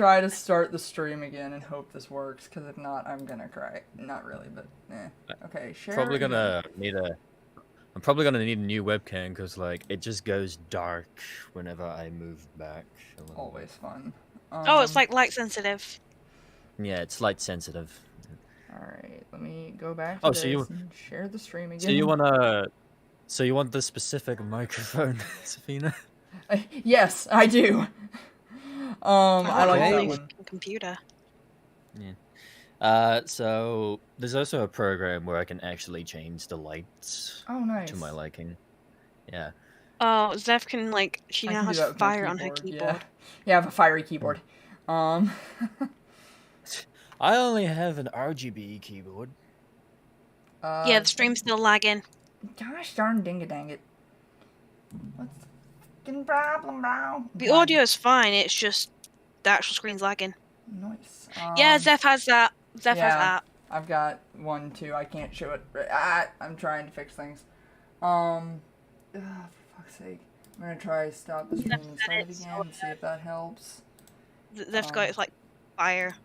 try to start the stream again and hope this works, because if not, I'm gonna cry. Not really, but okay, share. I'm probably gonna need a new webcam because like it just goes dark whenever I move back. Always fun. Oh, it's like light sensitive. Yeah, it's light sensitive. All right, let me go back to this and share the stream again. So you want the specific microphone, Safina? Yes, I do. I like that one. Computer. Yeah. So there's also a program where I can actually change the lights. Oh, nice. To my liking. Yeah. Oh, Xeph can she now has fire on her keyboard. Yeah, I have a fiery keyboard. I only have an RGB keyboard. Yeah, the stream's still lagging. Gosh darn dang it. What's the fucking problem, bro? The audio is fine, it's just the actual screen's lagging. Nice. Yeah, Xeph has that. Xeph has that. I've got one too. I can't show it. I'm trying to fix things. For fuck's sake. I'm gonna try stop the stream and start it again and see if that helps. Xeph's got like fire.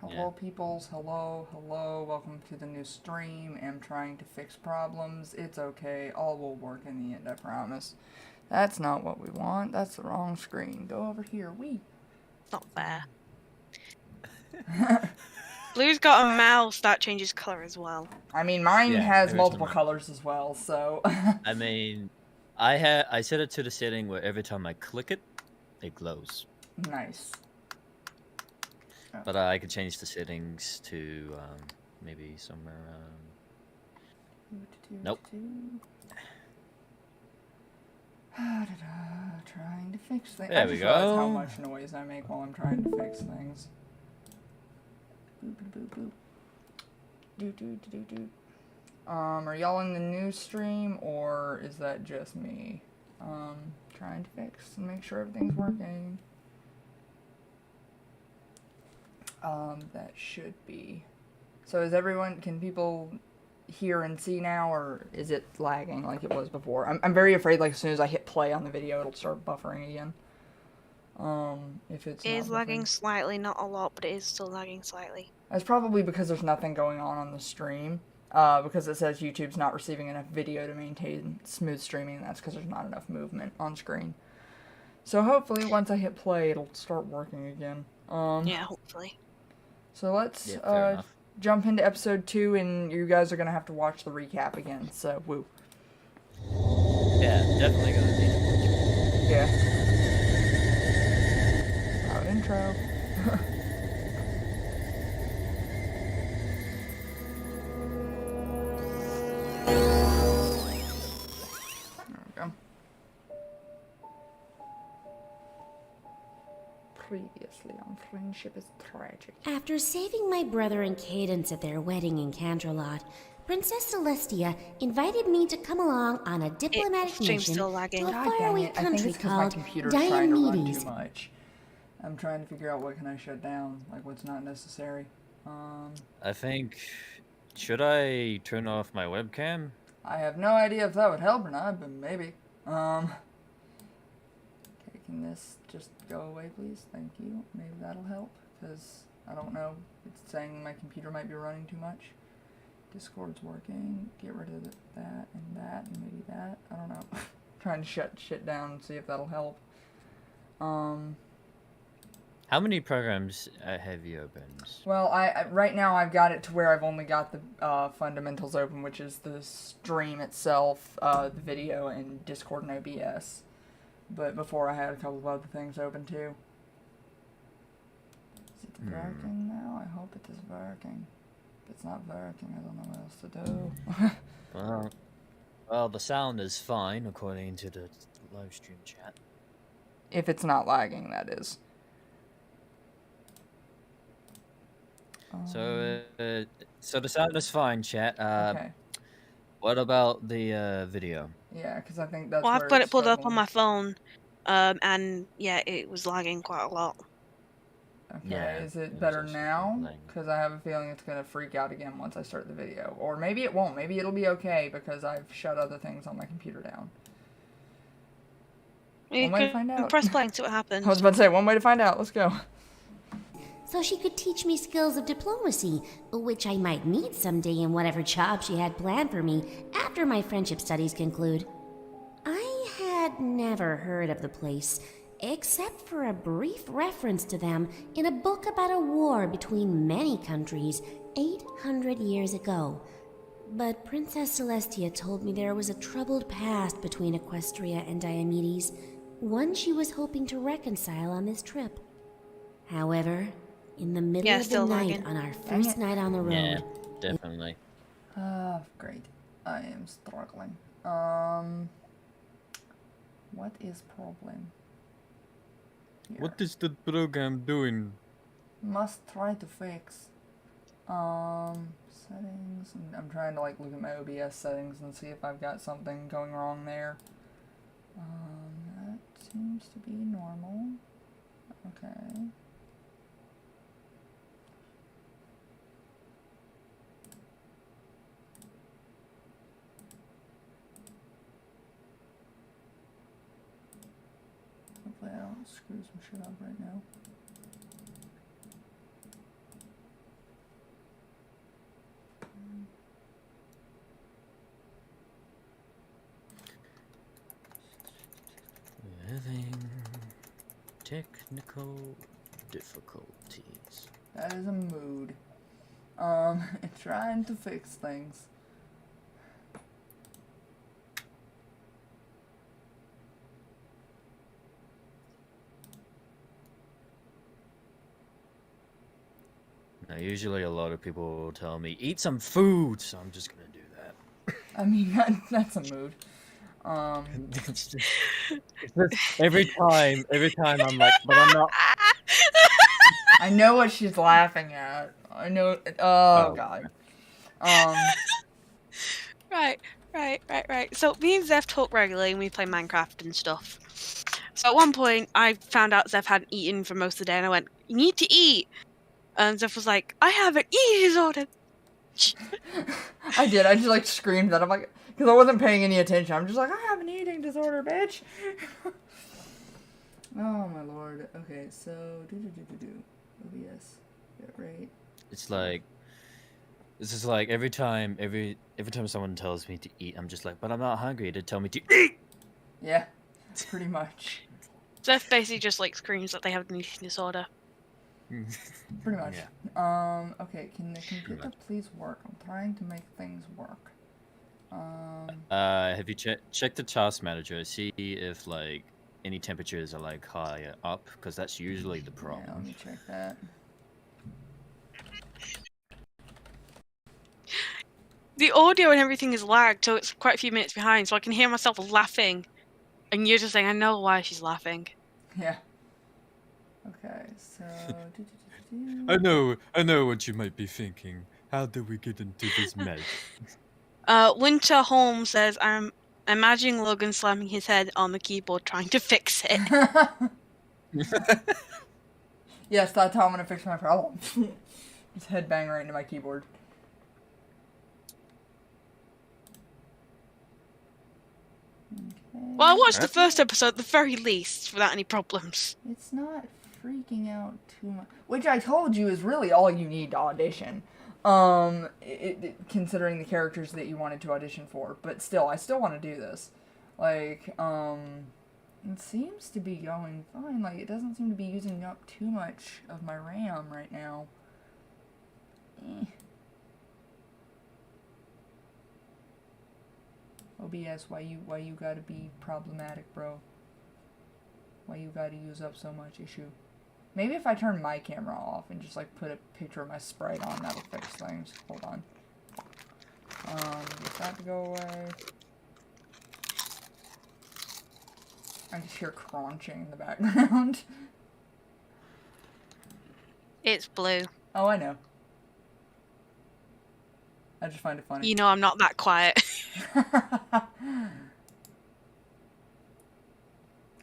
Hello, peoples. Hello, hello. Welcome to the new stream. I'm trying to fix problems. It's okay. All will work in the end, I promise. That's not what we want. That's the wrong screen. Go over here. It's not fair. Blue's got a mouse that changes color as well. I mean, mine has multiple colors as well, so... I mean, I set it to the setting where every time I click it, it glows. Nice. But I could change the settings to maybe somewhere Nope. Trying to fix things. There we go. I just realized how much noise I make while I'm trying to fix things. Boop, boop, boop, boop. Are y'all in the new stream, or is that just me? Trying to fix and make sure everything's working. That should be. So is everyone, can people hear and see now, or is it lagging like it was before? I'm very afraid like as soon as I hit play on the video, it'll start buffering again. If it's It is lagging slightly, not a lot, but it is still lagging slightly. That's probably because there's nothing going on the stream. Because it says YouTube's not receiving enough video to maintain smooth streaming. That's because there's not enough movement on screen. So hopefully once I hit play, it'll start working again. Yeah, hopefully. So let's jump into episode 2, and you guys are gonna have to watch the recap again. So woo. Yeah, definitely gonna need to watch it. Yeah. Loud intro. Previously on Friendship is Tragic. After saving my brother and Cadence at their wedding in Canterlot, Princess Celestia invited me to come along on a diplomatic mission to a faraway country called Diomedes. I'm trying to figure out what can I shut down, like what's not necessary. I think, should I turn off my webcam? I have no idea if that would help or not, but maybe. Okay, can this just go away, please? Thank you. Maybe that'll help, because I don't know. It's saying my computer might be running too much. Discord's working. Get rid of that and maybe that. I don't know. Trying to shut shit down and see if that'll help. How many programs have you opened? Well, I right now I've got it to where I've only got the fundamentals open, which is the stream itself, the video, and Discord and OBS. But before I had a couple of other things open too. Is it working now? I hope it is working. If it's not working, I don't know what else to do. Well, the sound is fine according to the live stream chat. If it's not lagging, that is. So the sound is fine, chat. Okay. What about the video? Yeah, because I think that's. Well, I've got it pulled up on my phone, and yeah, it was lagging quite a lot. Okay, Yeah, is it better now? Because I have a feeling it's going to freak out again once I start the video. Or maybe it won't. Maybe it'll be okay because I've shut other things on my computer down. You one way to find out. Press play and see what happens. I was about to say, one way to find out. Let's go. so she could teach me skills of diplomacy, which I might need someday in whatever job she had planned for me after my friendship studies conclude. I had never heard of the place, except for a brief reference to them in a book about a war between many countries 800 years ago. But Princess Celestia told me there was a troubled past between Equestria and Diomedes, one she was hoping to reconcile on this trip. However, in the middle of the night on our first night on the road... Yeah, definitely. Great. I am struggling. What is problem? Here. What is the program doing? Must try to fix. Settings. I'm trying to like look at my OBS settings and see if I've got something going wrong there. That seems to be normal. Okay. Hopefully I don't screw some shit up right now. Having technical difficulties. That is a mood. Trying to fix things. Now, usually a lot of people will tell me, eat some food, so I'm just gonna do that. I mean, that's a mood. It's just every time I'm like, but I'm not. I know what she's laughing at. I know. Oh God. Right. So me and Xeph talk regularly and we play Minecraft and stuff. So at one point I found out Xeph hadn't eaten for most of the day and I went, "You need to eat." And Xeph was like, "I have an eating disorder." I did. I just like screamed that. I'm like, because I wasn't paying any attention. I'm just like, I have an eating disorder, bitch. Oh my lord. Okay, so OBS. Get right. It's like, this is like every time someone tells me to eat, I'm just like, but I'm not hungry. They tell me to eat. Yeah, pretty much. Xeph basically just like screams that they have an eating disorder. Pretty much. Yeah. Okay, can the computer please work? I'm trying to make things work. Have you checked the task manager? See if like any temperatures are like higher up, because that's usually the problem. Yeah, let me check that. The audio and everything is lagged, so it's quite a few minutes behind, so I can hear myself laughing. And you're just saying, I know why she's laughing. Yeah. Okay, so... I know what you might be thinking. How did we get into this mess? Winter Holmes says, I'm imagining Logan slamming his head on the keyboard trying to fix it. Yes, that's how I'm gonna fix my problem. Just headbang right into my keyboard. Okay. Well, I watched the first episode at the very least, without any problems. It's not freaking out too much. Which I told you is really all you need to audition. Considering the characters that you wanted to audition for. But still, I still want to do this. Like, it seems to be going fine. Like, it doesn't seem to be using up too much of my RAM right now. OBS, why you gotta be problematic, bro? Why you gotta use up so much issue? Maybe if I turn my camera off and just like put a picture of my sprite on, that'll fix things. Hold on. Get that to go away. I just hear crunching in the background. It's blue. Oh, I know. I just find it funny. You know I'm not that quiet.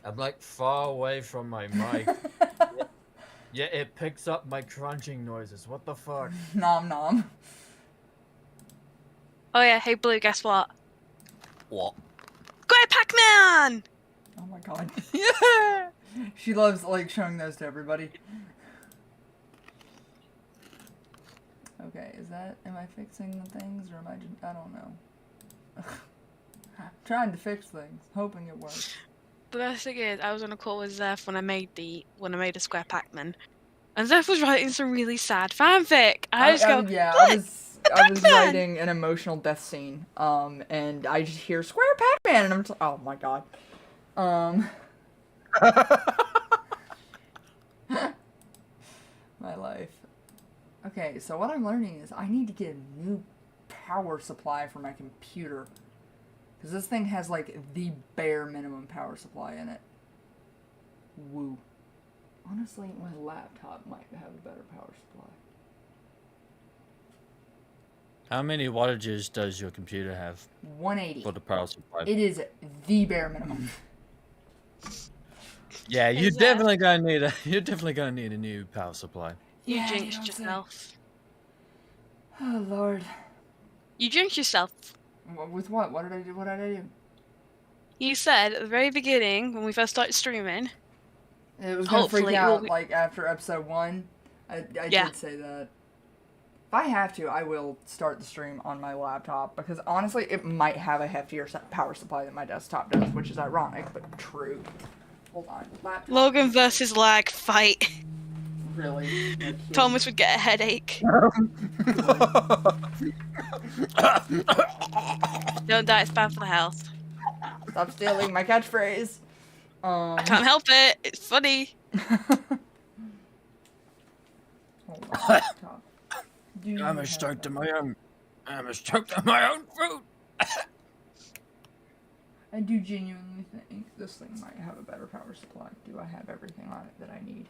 I'm like far away from my mic. Yeah, it picks up my crunching noises. What the fuck? Nom nom. Oh yeah, hey Blue, guess what? What? Go Pac-Man! Oh my god. Yeah! She loves like showing those to everybody. Okay, am I fixing the things, or am I just, I don't know. Trying to fix things, hoping it works. The best thing is, I was on a call with Xeph when I made a Square Pac-Man, and Xeph was writing some really sad fanfic. I was writing an emotional death scene, and I just hear Square Pac-Man, and I'm just, oh my god. My life. Okay, so what I'm learning is I need to get a new power supply for my computer. Because this thing has, like, the bare minimum power supply in it. Woo. Honestly, my laptop might have a better power supply. How many wattages does your computer have? 180. For the power supply. It is the bare minimum. Yeah, you're definitely gonna need a new power supply. You jinxed yourself. Oh Lord. You jinxed yourself. With what? What did I do? What did I do? You said at the very beginning when we first started streaming. It was gonna freak out like after episode 1. I did say that. If I have to, I will start the stream on my laptop because honestly, it might have a heftier power supply than my desktop does, which is ironic but true. Hold on. Laptop. Logan versus lag fight. Really? Thomas would get a headache. Don't die, it's bad for the health. Stop stealing my catchphrase. I can't help it. It's funny. Hold on. I'm a stoked on my own fruit. I do genuinely think this thing might have a better power supply. Do I have everything on it that I need?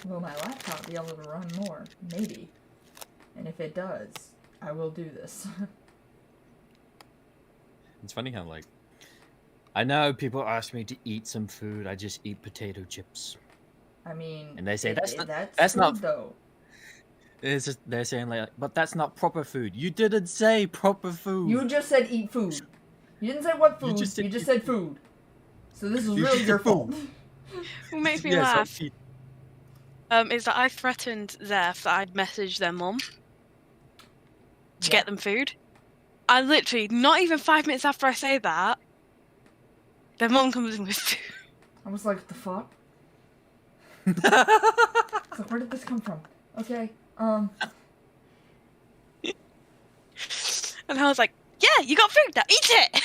Will my laptop be able to run more? Maybe. And if it does, I will do this. It's funny how, like, I know people ask me to eat some food, I just eat potato chips. I mean, and they say that's food, not though. It's just, they're saying like, but that's not proper food. You didn't say proper food. You just said eat food. You didn't say what food. You just said food. So this is really your fault. What makes me laugh is that I threatened Xeph that I'd message their mum to get them food. I literally, not even 5 minutes after I say that, their mum comes in with food. I was like, what the fuck? So where did this come from? Okay, And I was like, yeah, you got food now, eat it!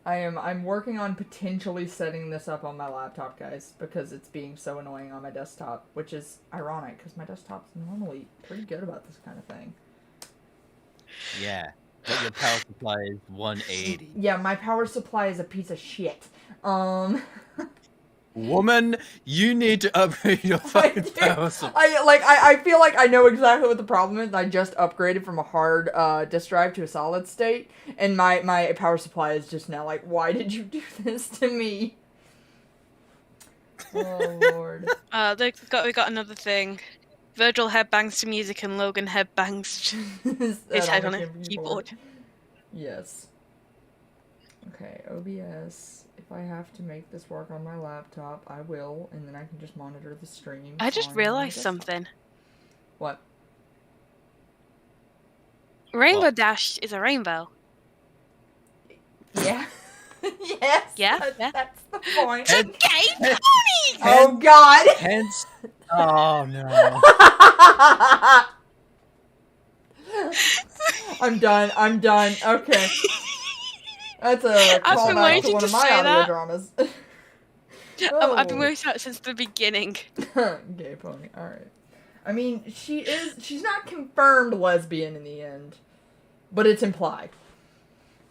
I'm working on potentially setting this up on my laptop, guys, because it's being so annoying on my desktop, which is ironic, because my desktop's normally pretty good about this kind of thing. Yeah, but your power supply is 180. Yeah, my power supply is a piece of shit. Woman, you need to upgrade your fucking power supply. I feel like I know exactly what the problem is. I just upgraded from a hard disk drive to a solid state, and my power supply is just now like, why did you do this to me? Oh Lord. We got another thing. Virgil headbangs to music and Logan headbangs his head on a keyboard. Yes. Okay, OBS. If I have to make this work on my laptop, I will, and then I can just monitor the stream. I just realized something. What? Rainbow Dash is a rainbow. Yeah. Yes. Yeah. That's the point. Okay, pony! Oh God. Hence. Oh no. I'm done. Okay. That's a callback to one of my audio dramas. I've been waiting for that since the beginning. Gay pony. Alright. I mean, she's not confirmed lesbian in the end, but it's implied.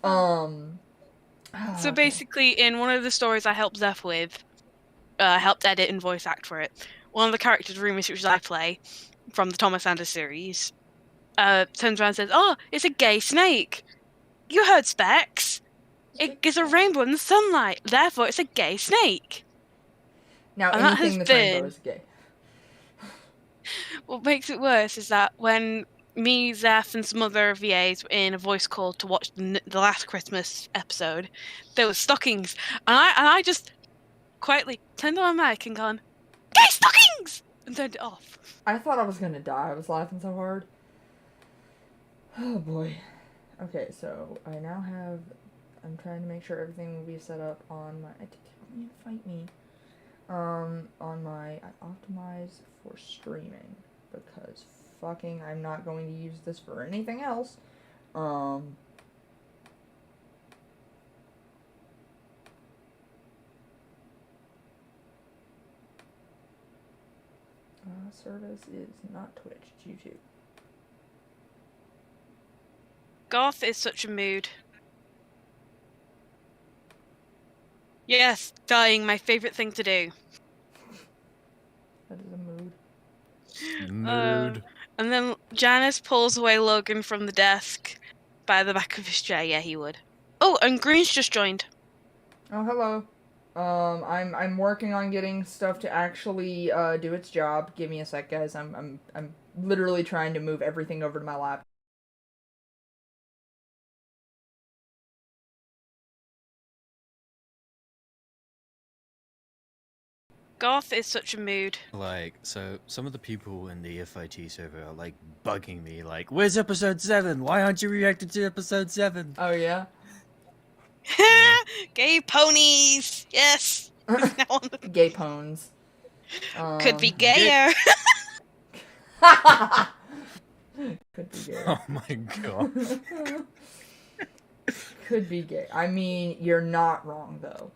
So basically, in one of the stories I helped Xeph with, helped edit and voice act for it, one of the characters, Rumus, which I play, from the Thomas Sanders series, turns around and says, "Oh, it's a gay snake. You heard Specs. It is a rainbow in the sunlight, therefore it's a gay snake." Now, anything that's rainbow is gay. What makes it worse is that when me, Xeph, and some other VAs were in a voice call to watch the last Christmas episode, there were stockings, and I just quietly turned on my mic and gone, "Gay stockings!" and turned it off. I thought I was gonna die. I was laughing so hard. Oh boy. Okay, so I now have. I'm trying to make sure everything will be set up on my. I didn't mean to fight me. On my. I optimize for streaming because fucking I'm not going to use this for anything else. Service is not Twitch, it's YouTube. Goth is such a mood. Yes, dying, my favourite thing to do. That is a mood. Mood. And then Janice pulls away Logan from the desk by the back of his chair. Yeah, he would. Oh, and Green's just joined. Oh, hello. I'm working on getting stuff to actually do its job. Give me a sec, guys. I'm literally trying to move everything over to my laptop. Goth is such a mood. Like, so some of the people in the FIT server are like bugging me, like, "Where's episode 7? Why aren't you reacting to episode 7?" Oh yeah. Gay ponies. Yes. Gay pones. Could be gayer. Could be gay. Oh my god. Could be gay. I mean, you're not wrong though.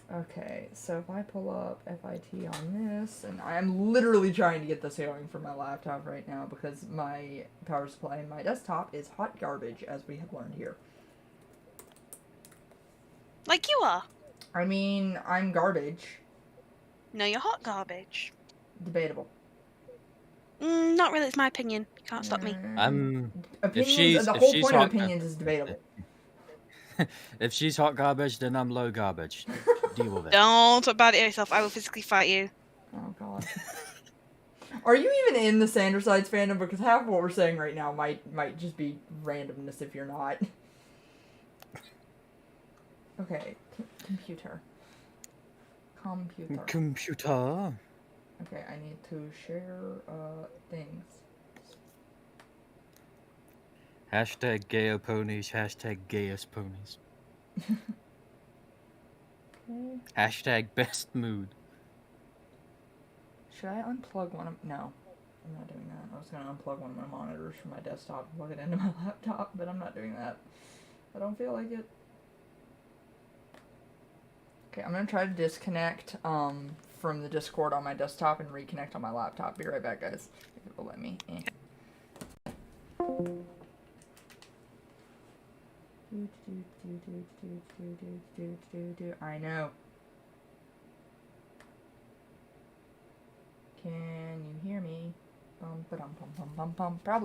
Okay, so if I pull up FIT on this, and I'm literally trying to get this going for my laptop right now because my power supply in my desktop is hot garbage, as we have learned here. Like you are. I mean, I'm garbage. No, you're hot garbage. Debatable. Not really, it's my opinion. You can't stop me. Opinions, the whole point of opinions is debatable. If she's hot garbage, then I'm low garbage. Deal with it. Don't talk about it yourself. I will physically fight you. Oh god. Are you even in the Sandersides fandom? Because half of what we're saying right now might just be randomness if you're not. Okay, computer. Computer. Okay, I need to share things. Hashtag gayo ponies. Hashtag gayest ponies. Okay. Hashtag best mood. Should I unplug one of... No, I'm not doing that. I was going to unplug one of my monitors from my desktop and plug it into my laptop, but I'm not doing that. I don't feel like it. Okay, I'm going to try to disconnect from the Discord on my desktop and reconnect on my laptop. Be right back, guys. If it will let me. I know. Can you hear me? Probably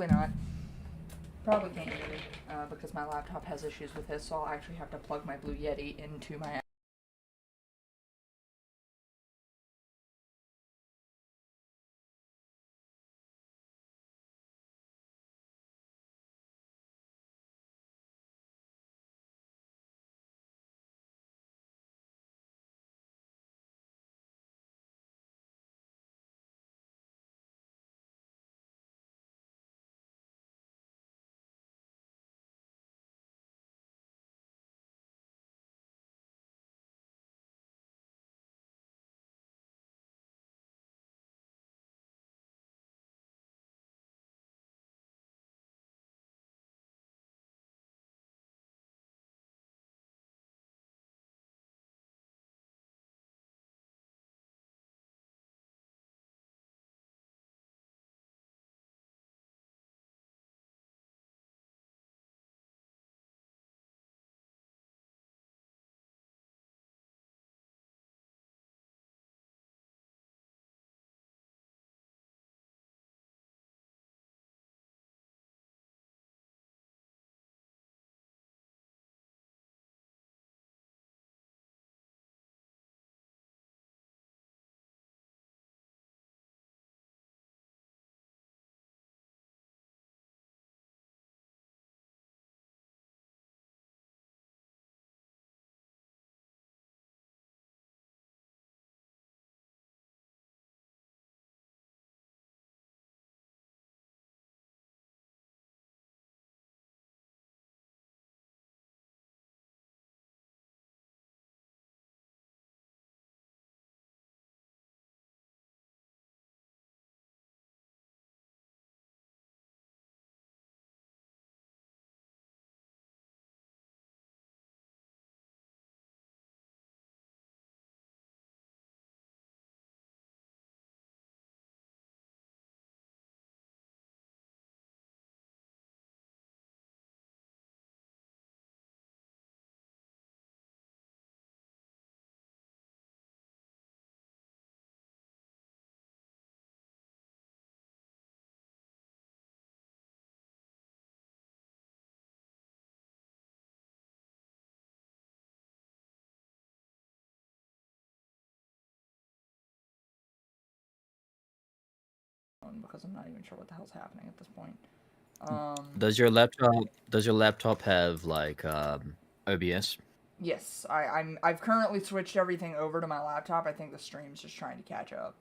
not. Probably can't hear me because my laptop has issues with this, so I'll actually have to plug my Blue Yeti into my because I'm not even sure what the hell's happening at this point. Does your laptop have like OBS? Yes, I've currently switched everything over to my laptop. I think the stream's just trying to catch up.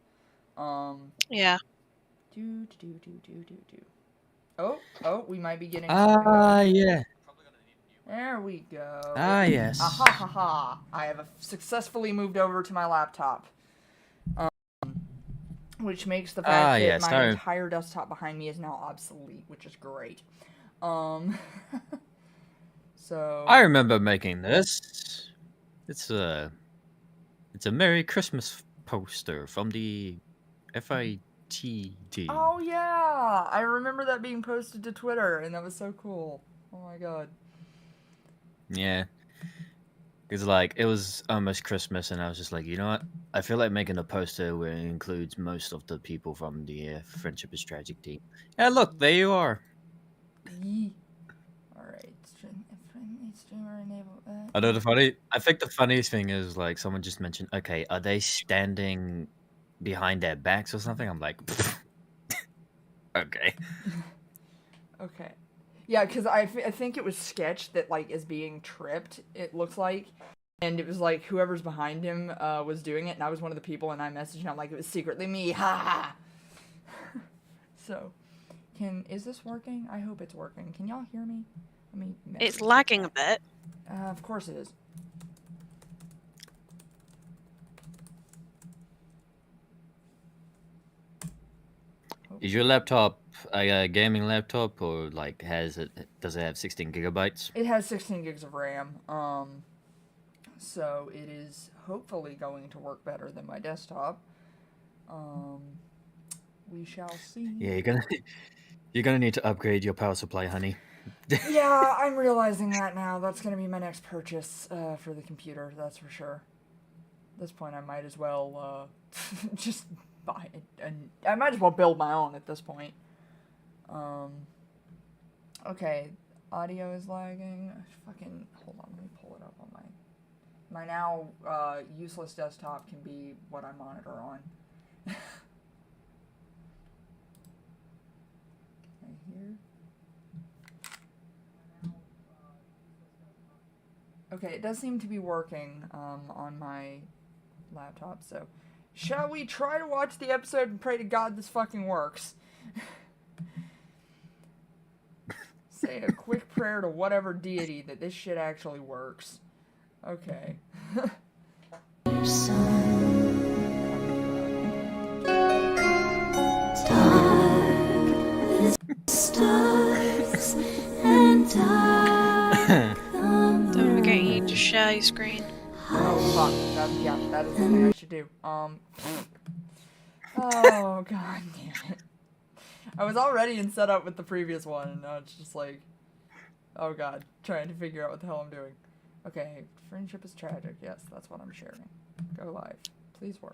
Yeah. Oh, we might be getting. Yeah. There we go. Yes. Ha. I have successfully moved over to my laptop. Which makes the fact that my entire desktop behind me is now obsolete, which is great. So I remember making this. It's a Merry Christmas poster from the FITD. Oh yeah, I remember that being posted to Twitter, and that was so cool. Oh my god. Yeah. It's like, it was almost Christmas, and I was just like, you know what? I feel like making a poster where it includes most of the people from the Friendship is Tragic team. Yeah, look, there you are. Alright, streamer enable. I think the funniest thing is, like, someone just mentioned, okay, are they standing behind their backs or something? I'm like, okay. Okay. Yeah, because I think it was Sketch that, like, is being tripped, it looks like. And it was, like, whoever's behind him was doing it, and I was one of the people, and I messaged him, like, it was secretly me, ha! So, is this working? I hope it's working. Can y'all hear me? It's lagging a bit. Of course it is. Is your laptop a gaming laptop, or like does it have 16 gigabytes? It has 16 gigs of RAM. So it is hopefully going to work better than my desktop. We shall see. Yeah, you're gonna need to upgrade your power supply, honey. Yeah, I'm realizing that now. That's gonna be my next purchase for the computer. That's for sure. At this point, I might as well just buy it, and I might as well build my own at this point. Okay, audio is lagging. Fucking hold on, let me pull it up on my now useless desktop can be what I monitor on. Can I hear? Okay, it does seem to be working on my laptop, so shall we try to watch the episode and pray to God this fucking works? Say a quick prayer to whatever deity that this shit actually works. Okay. Stars and dark. Don't forget you to share your screen. Oh fuck, that is the thing I should do. Oh god damn it. I was all ready and set up with the previous one, and now it's just like, oh god, trying to figure out what the hell I'm doing. Okay, friendship is tragic, yes, that's what I'm sharing. Go live. Please work.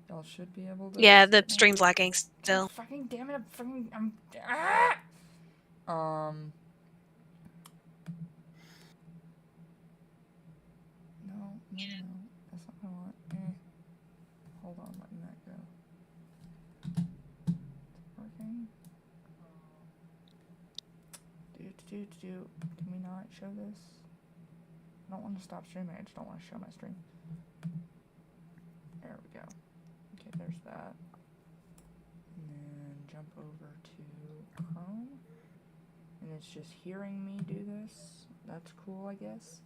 Y'all should be able to... Yeah, the stream's lagging still. Fucking damn it, I'm No, that's not what I want. Hold on, letting that go. It's working. Can we not show this? I don't want to stop streaming, I just don't want to show my stream. There we go. Okay, there's that. And then jump over to Chrome. And it's just hearing me do this. That's cool, I guess.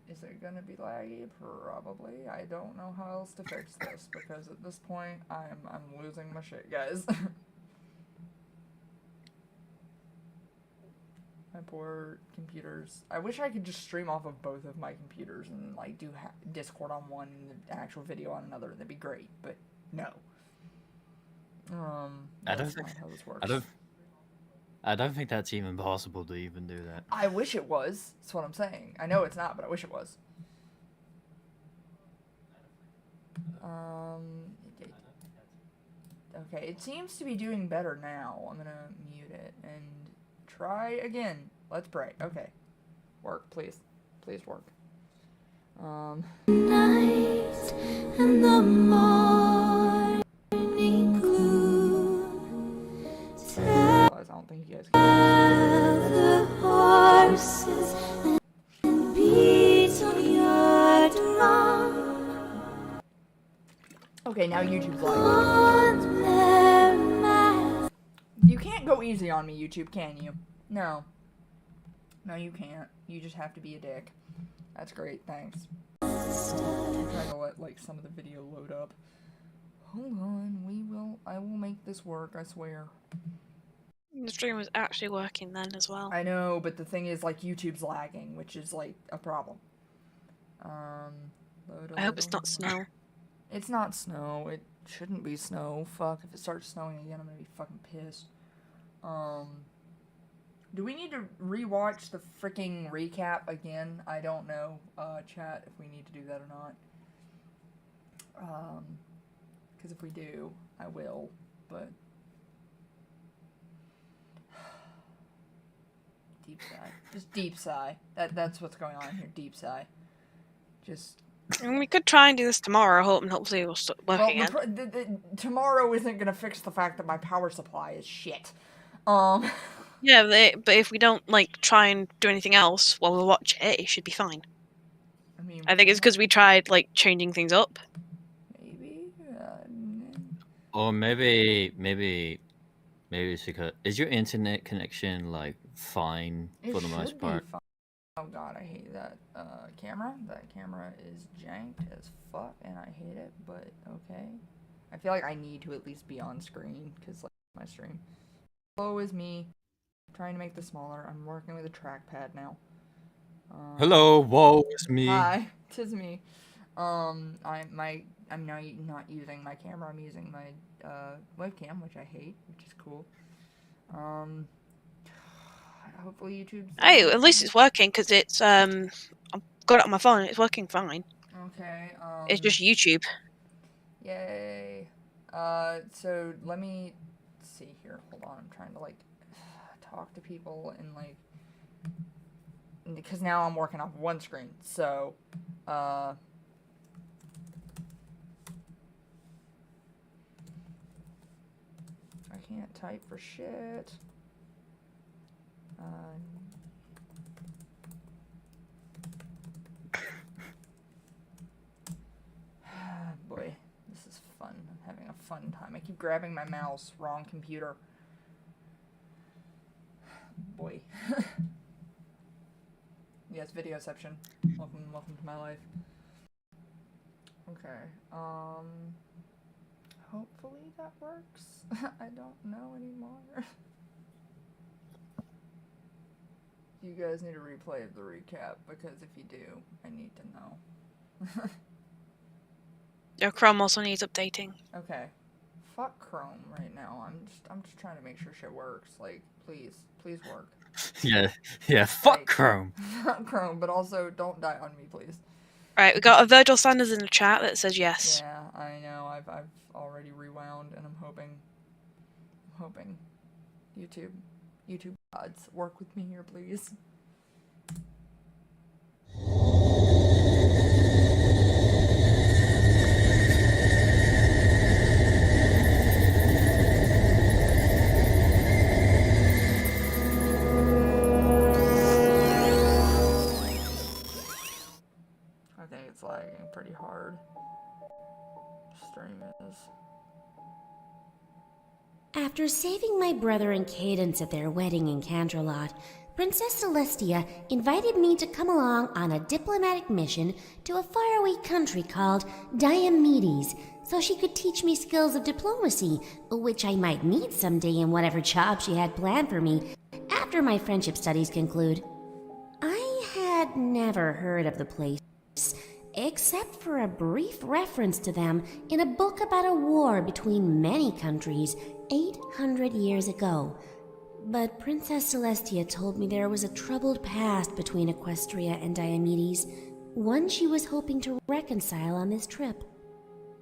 Is it gonna be laggy? Probably. I don't know how else to fix this because at this point I'm losing my shit, guys. My poor computers. I wish I could just stream off of both of my computers and like do Discord on one and the actual video on another. That'd be great, but no. I don't think how this works. I don't think that's even possible to even do that. I wish it was. That's what I'm saying. I know it's not, but I wish it was. Okay, it seems to be doing better now. I'm gonna mute it and try again. Let's pray. Okay. Work, please. Please work. Night and the morning gloom. I don't think you guys can. The horses and beats on your drum. Okay, now YouTube's like. On their mask. You can't go easy on me, YouTube, can you? No. No, you can't. You just have to be a dick. That's great, thanks. I'm trying to let, like, some of the video load up. Hold on, I will make this work, I swear. The stream was actually working then as well. I know, but the thing is, like, YouTube's lagging, which is, like, a problem. Load, I hope it's not snow. It's not snow. It shouldn't be snow. Fuck, if it starts snowing again, I'm gonna be fucking pissed. Do we need to rewatch the freaking recap again? I don't know, chat, if we need to do that or not. Because if we do, I will, but... Deep sigh. Just deep sigh. That's what's going on here, deep sigh. Just... And we could try and do this tomorrow, hopefully it will start working again. Tomorrow isn't gonna fix the fact that my power supply is shit. Yeah, but if we don't, like, try and do anything else while we watch it, it should be fine. I mean... I think it's because we tried, like, changing things up. Maybe? Or maybe it's because... Is your internet connection, like, fine for the most part? Fine. Oh god, I hate that camera. That camera is janked as fuck, and I hate it, but okay. I feel like I need to at least be on screen, because, like, my stream. Hello is me. I'm trying to make this smaller. I'm working with a trackpad now. Hello, woe is me. Hi, 'tis me. I'm now not using my camera. I'm using my webcam, which I hate, which is cool. Hopefully YouTube's... Hey, at least it's working because it's I've got it on my phone. It's working fine. Okay. It's just YouTube. Yay. So let me see here. Hold on. I'm trying to, like, talk to people and, like, because now I'm working off one screen. So, I can't type for shit. Boy, this is fun. I'm having a fun time. I keep grabbing my mouse. Wrong computer. Boy. Yes, Videoception. Welcome to my life. Okay. Hopefully that works. I don't know anymore. You guys need a replay of the recap, because if you do, I need to know. Your Chrome also needs updating. Okay. Fuck Chrome right now. I'm just trying to make sure shit works. Like, please work. Yeah, fuck Chrome. Fuck Chrome, but also don't die on me, please. Right, we got a Virgil Sanders in the chat that says yes. Yeah, I know. I've already rewound, and I'm hoping YouTube gods, work with me here, please. I think it's lagging pretty hard. Stream is. After saving my brother and Cadence at their wedding in Canterlot, Princess Celestia invited me to come along on a diplomatic mission to a faraway country called Diomedes, so she could teach me skills of diplomacy, which I might need someday in whatever job she had planned for me after my friendship studies conclude. I had never heard of the place, except for a brief reference to them in a book about a war between many countries 800 years ago. But Princess Celestia told me there was a troubled past between Equestria and Diomedes, one she was hoping to reconcile on this trip.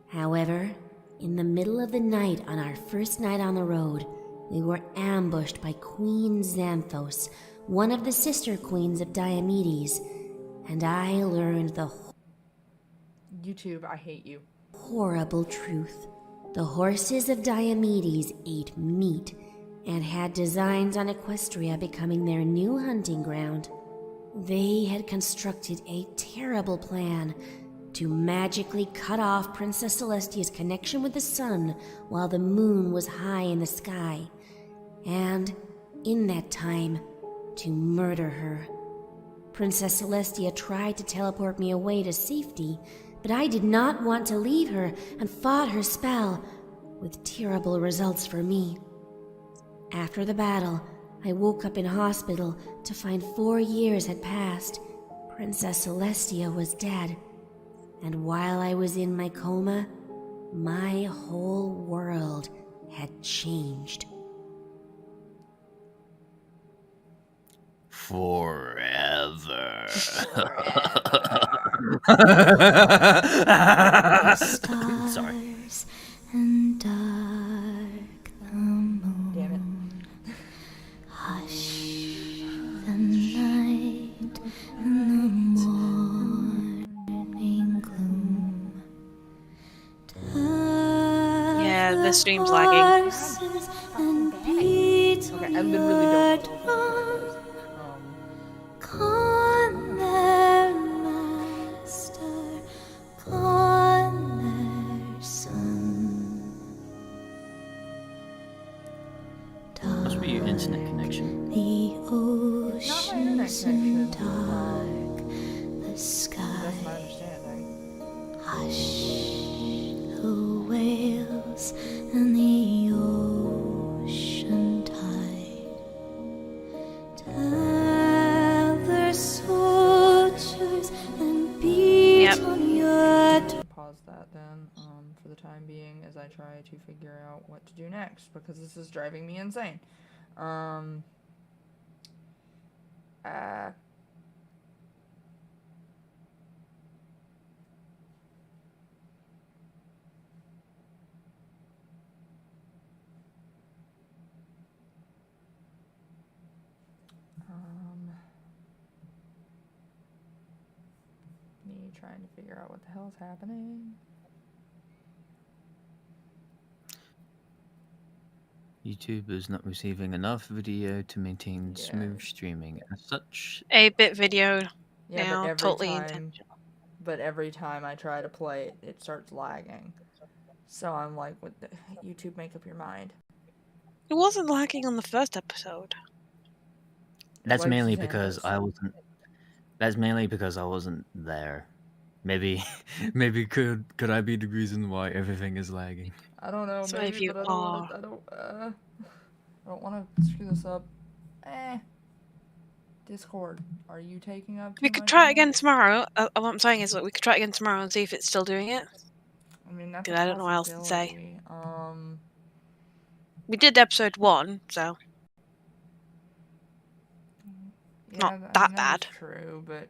However, in the middle of the night on our first night on the road, we were ambushed by Queen Xanthos, one of the sister queens of Diomedes, and I learned the YouTube, I hate you. Horrible truth. The horses of Diomedes ate meat and had designs on Equestria becoming their new hunting ground. They had constructed a terrible plan to magically cut off Princess Celestia's connection with the sun while the moon was high in the sky, and, in that time, to murder her. Princess Celestia tried to teleport me away to safety, but I did not want to leave her and fought her spell, with terrible results for me. After the battle, I woke up in hospital to find 4 years had passed. Princess Celestia was dead, and while I was in my coma, my whole world had changed. Forever. Sorry. And dark the moon. Damn it. Hush the night and the morning gloom. Yeah, the stream's lagging. Okay, I literally don't know. Con their master, con their son. Must be your internet connection. The oceans and connection. dark, the That's sky. my understanding. Hush the whales and the ocean tide. Tell their soldiers and beat on your door. Pause that then, for the time being, as I try to figure out what to do next, because this is driving me insane. Me trying to figure out what the hell's happening. YouTube is not receiving enough video to maintain smooth streaming. As such, 8-bit video Yeah, now, but totally intentional. But every time I try to play it, it starts lagging. So I'm like, what the, YouTube, make up your mind. It wasn't lagging on the first episode. that's Like mainly Xanax. because I wasn't. That's mainly because I wasn't there. Maybe, maybe could I be the reason why everything is lagging? I don't know, So maybe, if you but I don't want to screw this up. Discord, are you taking up too We could much try it time? again tomorrow. What I'm saying is that we could try it again tomorrow and see if it's still doing it. I mean, that's 'Cause I don't know what else to say. possibility. We did episode 1, so Yeah, not I mean, that bad. That's true, but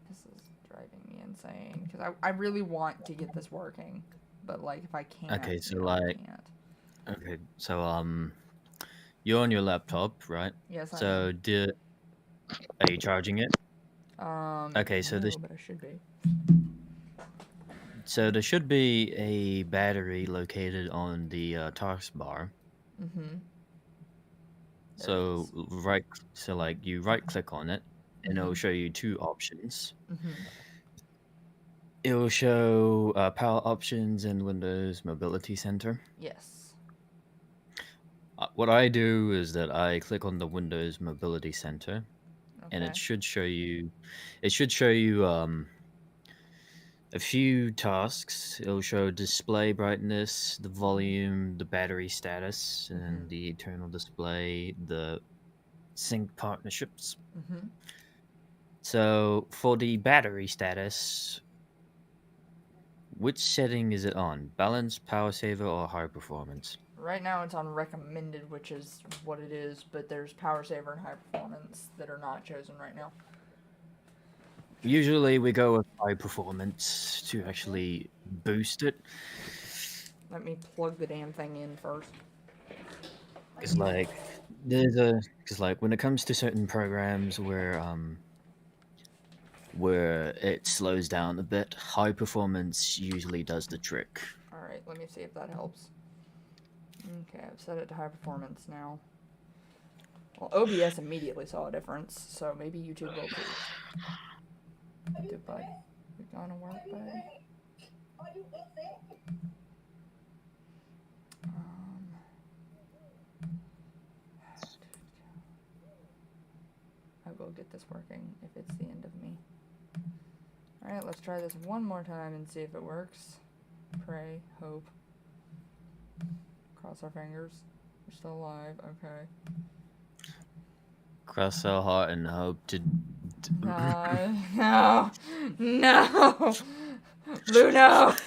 this is driving me insane because I really want to get this working, but like if I can't, Okay, so you know, I like, can't. okay, so you're on your laptop, right? Yes, I So are you charging it? Okay, so no, but I should be. So there should be a battery located on the taskbar. Mm-hmm. So you right click on it, and it'll show you 2 options. Mm-hmm. It will show power options and Windows Mobility Center. Yes. What I do is that I click on the Windows Mobility Center, and Okay. it should show you. It should show you a few tasks. It'll show display brightness, the volume, the battery status, and the internal display, the sync partnerships. Mm-hmm. So for the battery status, which setting is it on? Balance, power saver, or high performance? Right now it's on recommended, which is what it is, but there's power saver and high performance that are not chosen right now. Usually we go with high performance to actually boost it. Let me plug the damn thing in first. Because like when it comes to certain programs where it slows down a bit, high performance usually does the trick. Alright, let me see if that helps. Okay, I've set it to high performance now. Well, OBS immediately saw a difference, so maybe YouTube will too. Good bud. We gonna work, bud? I will get this working if it's the end of me. Alright, let's try this one more time and see if it works. Pray, hope. Cross our fingers. We're still alive, okay. Cross our heart and hope to... No! No! Luno!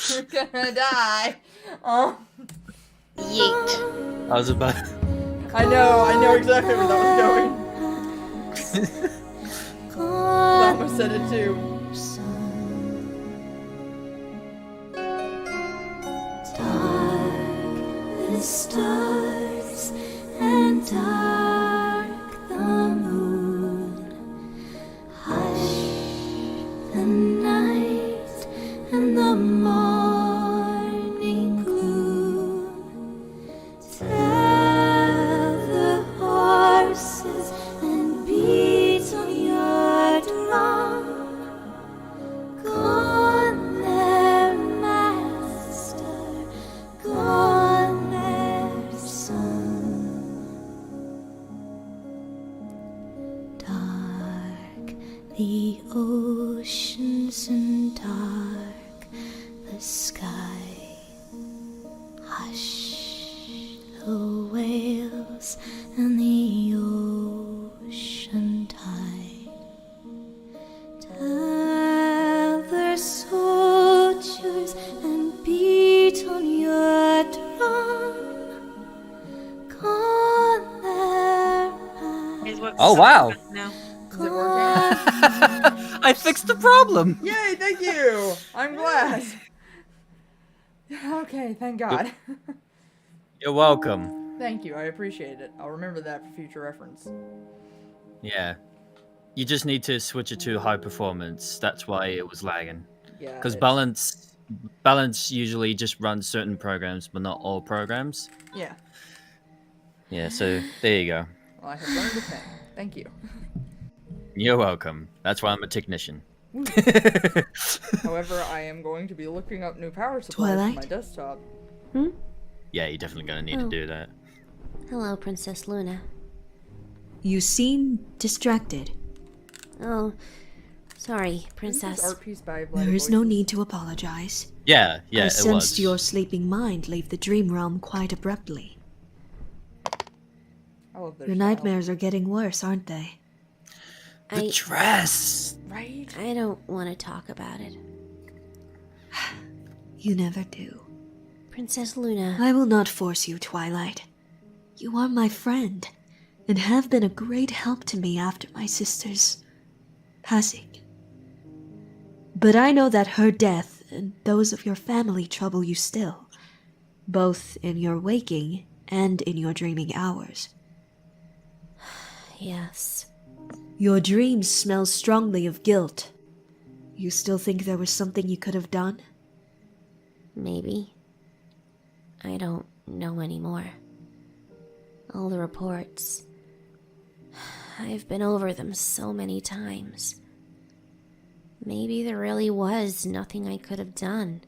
You're gonna die! Oh. Yeet. I was about... I know exactly where that was going. I almost said it too. Dark the stars and dark the moon. Hush the night and the morning gloom. Tell the horses and beat on your drum. Gone their master, gone their son. Dark the oceans and dark the sky. Hush the whales and the ocean tide. Tell the soldiers and beat on your drum. Gone their Oh, wow. Now. Is it working? I fixed the problem! Yay, thank you! I'm glad. Okay, thank God. You're welcome. Thank you, I appreciate it. I'll remember that for future reference. Yeah. You just need to switch it to high performance. That's why it was lagging. Yeah. Because it's- balance usually just runs certain programs, but not all programs. Yeah. Yeah, so there you go. Well, I have learned a thing. Thank you. You're welcome. That's why I'm a technician. However, I am going to be looking up new power supplies for Twilight? my desktop. Yeah, you're definitely gonna need to do that. Hello, Princess Luna. You seem distracted. Oh, sorry, Isn't this Princess. art piece by There is no need to apologize. Yeah, I it sensed was. your sleeping mind leave the dream realm quite abruptly. I love their Your style. nightmares are getting worse, aren't they? The dress! Right? I don't want to talk about it. You never do. Princess Luna. I will not force you, Twilight. You are my friend, and have been a great help to me after my sister's passing. But I know that her death and those of your family trouble you still, both in your waking and in your dreaming hours. Yes. Your dreams smell strongly of guilt. You still think there was something you could have done? Maybe. I don't know anymore. All the reports. I've been over them so many times. Maybe there really was nothing I could have done.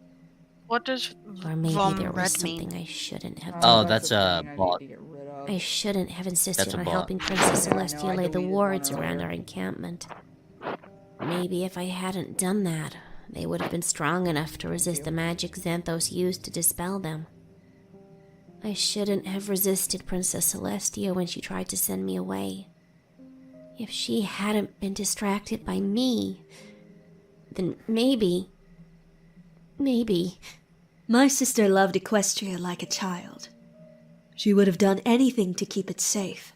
What does Or maybe Vom there was Red mean? something I shouldn't have Oh, done. that's a thing I need bot. to get rid of. I shouldn't have insisted That's a on bot. helping Princess Yeah, I know, Celestia I lay the deleted wards one around earlier. our encampment. Maybe if I hadn't done that, they would have been strong enough to resist the magic Xanthos used to dispel them. I shouldn't have resisted Princess Celestia when she tried to send me away. If she hadn't been distracted by me, then maybe... My sister loved Equestria like a child. She would have done anything to keep it safe,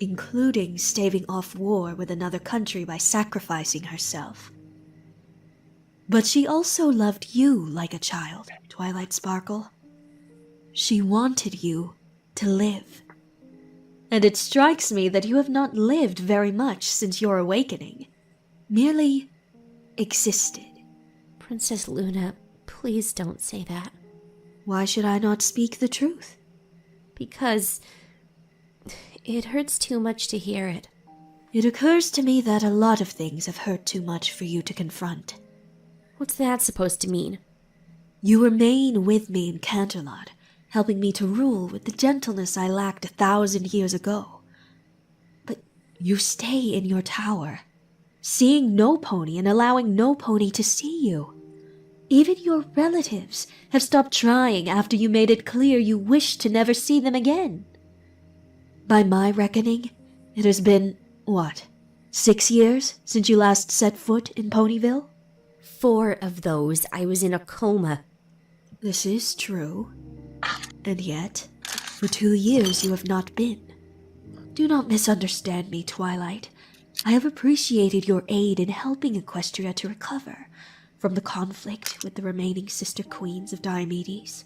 including staving off war with another country by sacrificing herself. But she also loved you like a child, Twilight Sparkle. She wanted you to live. And it strikes me that you have not lived very much since your awakening. Merely existed. Princess Luna, please don't say that. Why should I not speak the truth? Because it hurts too much to hear it. It occurs to me that a lot of things have hurt too much for you to confront. What's that supposed to mean? You remain with me in Canterlot, helping me to rule with the gentleness I lacked 1,000 years ago. But you stay in your tower, seeing no pony and allowing no pony to see you. Even your relatives have stopped trying after you made it clear you wished to never see them again. By my reckoning, it has been, 6 years since you last set foot in Ponyville? 4 of those I was in a coma. This is true. And yet, for 2 years you have not been. Do not misunderstand me, Twilight. I have appreciated your aid in helping Equestria to recover from the conflict with the remaining sister queens of Diomedes.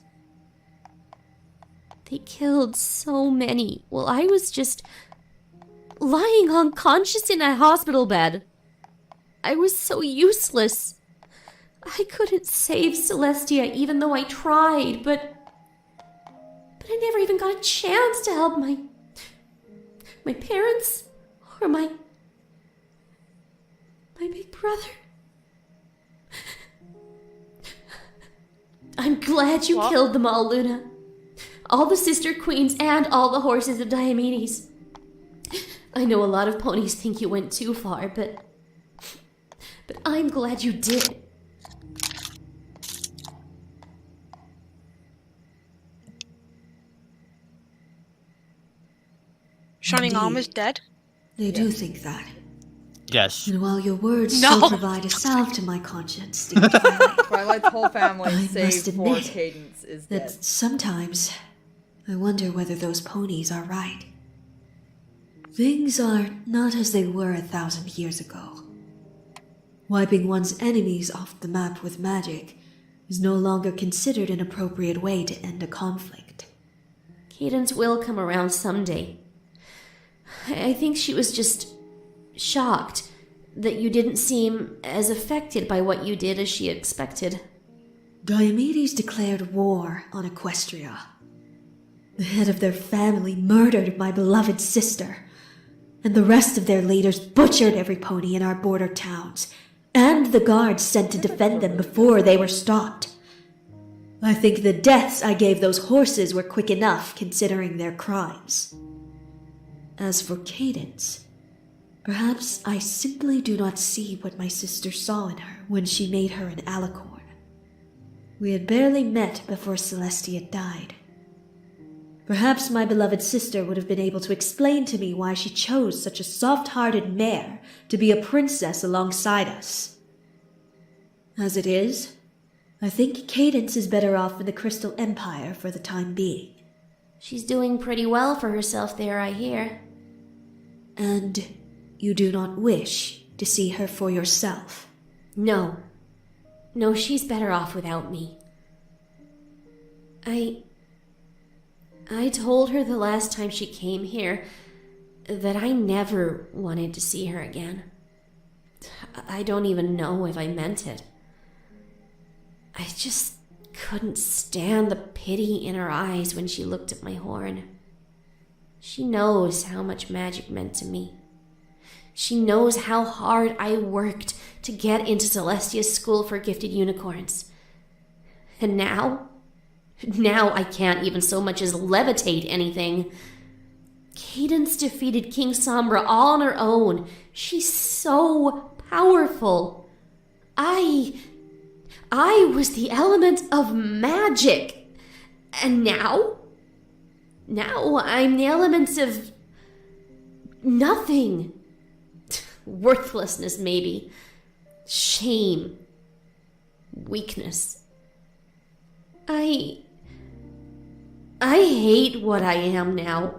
They killed so many while I was just lying unconscious in a hospital bed. I was so useless. I couldn't save Celestia even though I tried, but I never even got a chance to help my parents or my big brother. I'm glad you killed them all, Luna. All the sister queens and all the horses of Diomedes. I know a lot of ponies think you went too far, but I'm glad you did. Shining Armor's dead? They do think that. Yes. And while your words still provide a salve to my conscience, dear Twilight, Twilight's whole family, I save must for admit Cadence, is that dead. sometimes I wonder whether those ponies are right. Things are not as they were 1,000 years ago. Wiping one's enemies off the map with magic is no longer considered an appropriate way to end a conflict. Cadence will come around someday. I think she was just shocked that you didn't seem as affected by what you did as she expected. Diomedes declared war on Equestria. The head of their family murdered my beloved sister, and the rest of their leaders butchered every pony in our border towns, and the guards sent to defend them before they were stopped. I think the deaths I gave those horses were quick enough considering their crimes. As for Cadence, perhaps I simply do not see what my sister saw in her when she made her an alicorn. We had barely met before Celestia died. Perhaps my beloved sister would have been able to explain to me why she chose such a soft-hearted mare to be a princess alongside us. As it is, I think Cadence is better off in the Crystal Empire for the time being. She's doing pretty well for herself there, I hear. And you do not wish to see her for yourself? No. No, she's better off without me. I told her the last time she came here that I never wanted to see her again. I don't even know if I meant it. I just couldn't stand the pity in her eyes when she looked at my horn. She knows how much magic meant to me. She knows how hard I worked to get into Celestia's school for gifted unicorns. And now I can't even so much as levitate anything. Cadence defeated King Sombra all on her own. She's so powerful. I was the element of magic. And now I'm the element of nothing. Worthlessness, maybe. Shame. Weakness. I hate what I am now.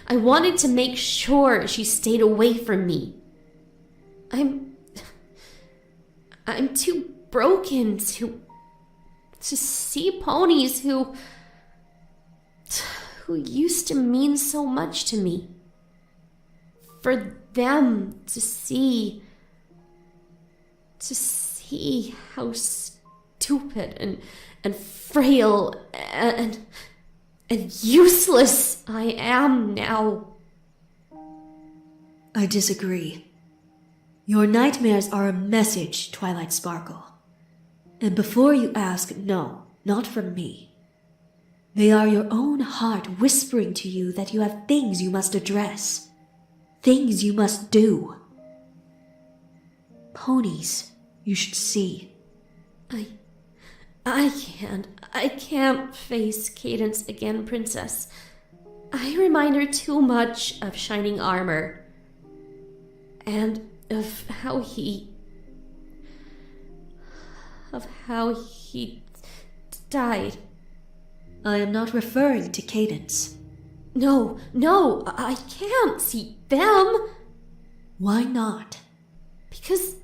I wanted to make sure she stayed away from me. I'm too broken to see ponies who who used to mean so much to me. For them to see how stupid and frail and useless I am now. I disagree. Your nightmares are a message, Twilight Sparkle. And before you ask, no, not from me. They are your own heart whispering to you that you have things you must address. Things you must do. Ponies, you should see. I can't face Cadence again, Princess. I remind her too much of Shining Armor. And of how he died. I am not referring to Cadence. No, I can't see them. Why not? Because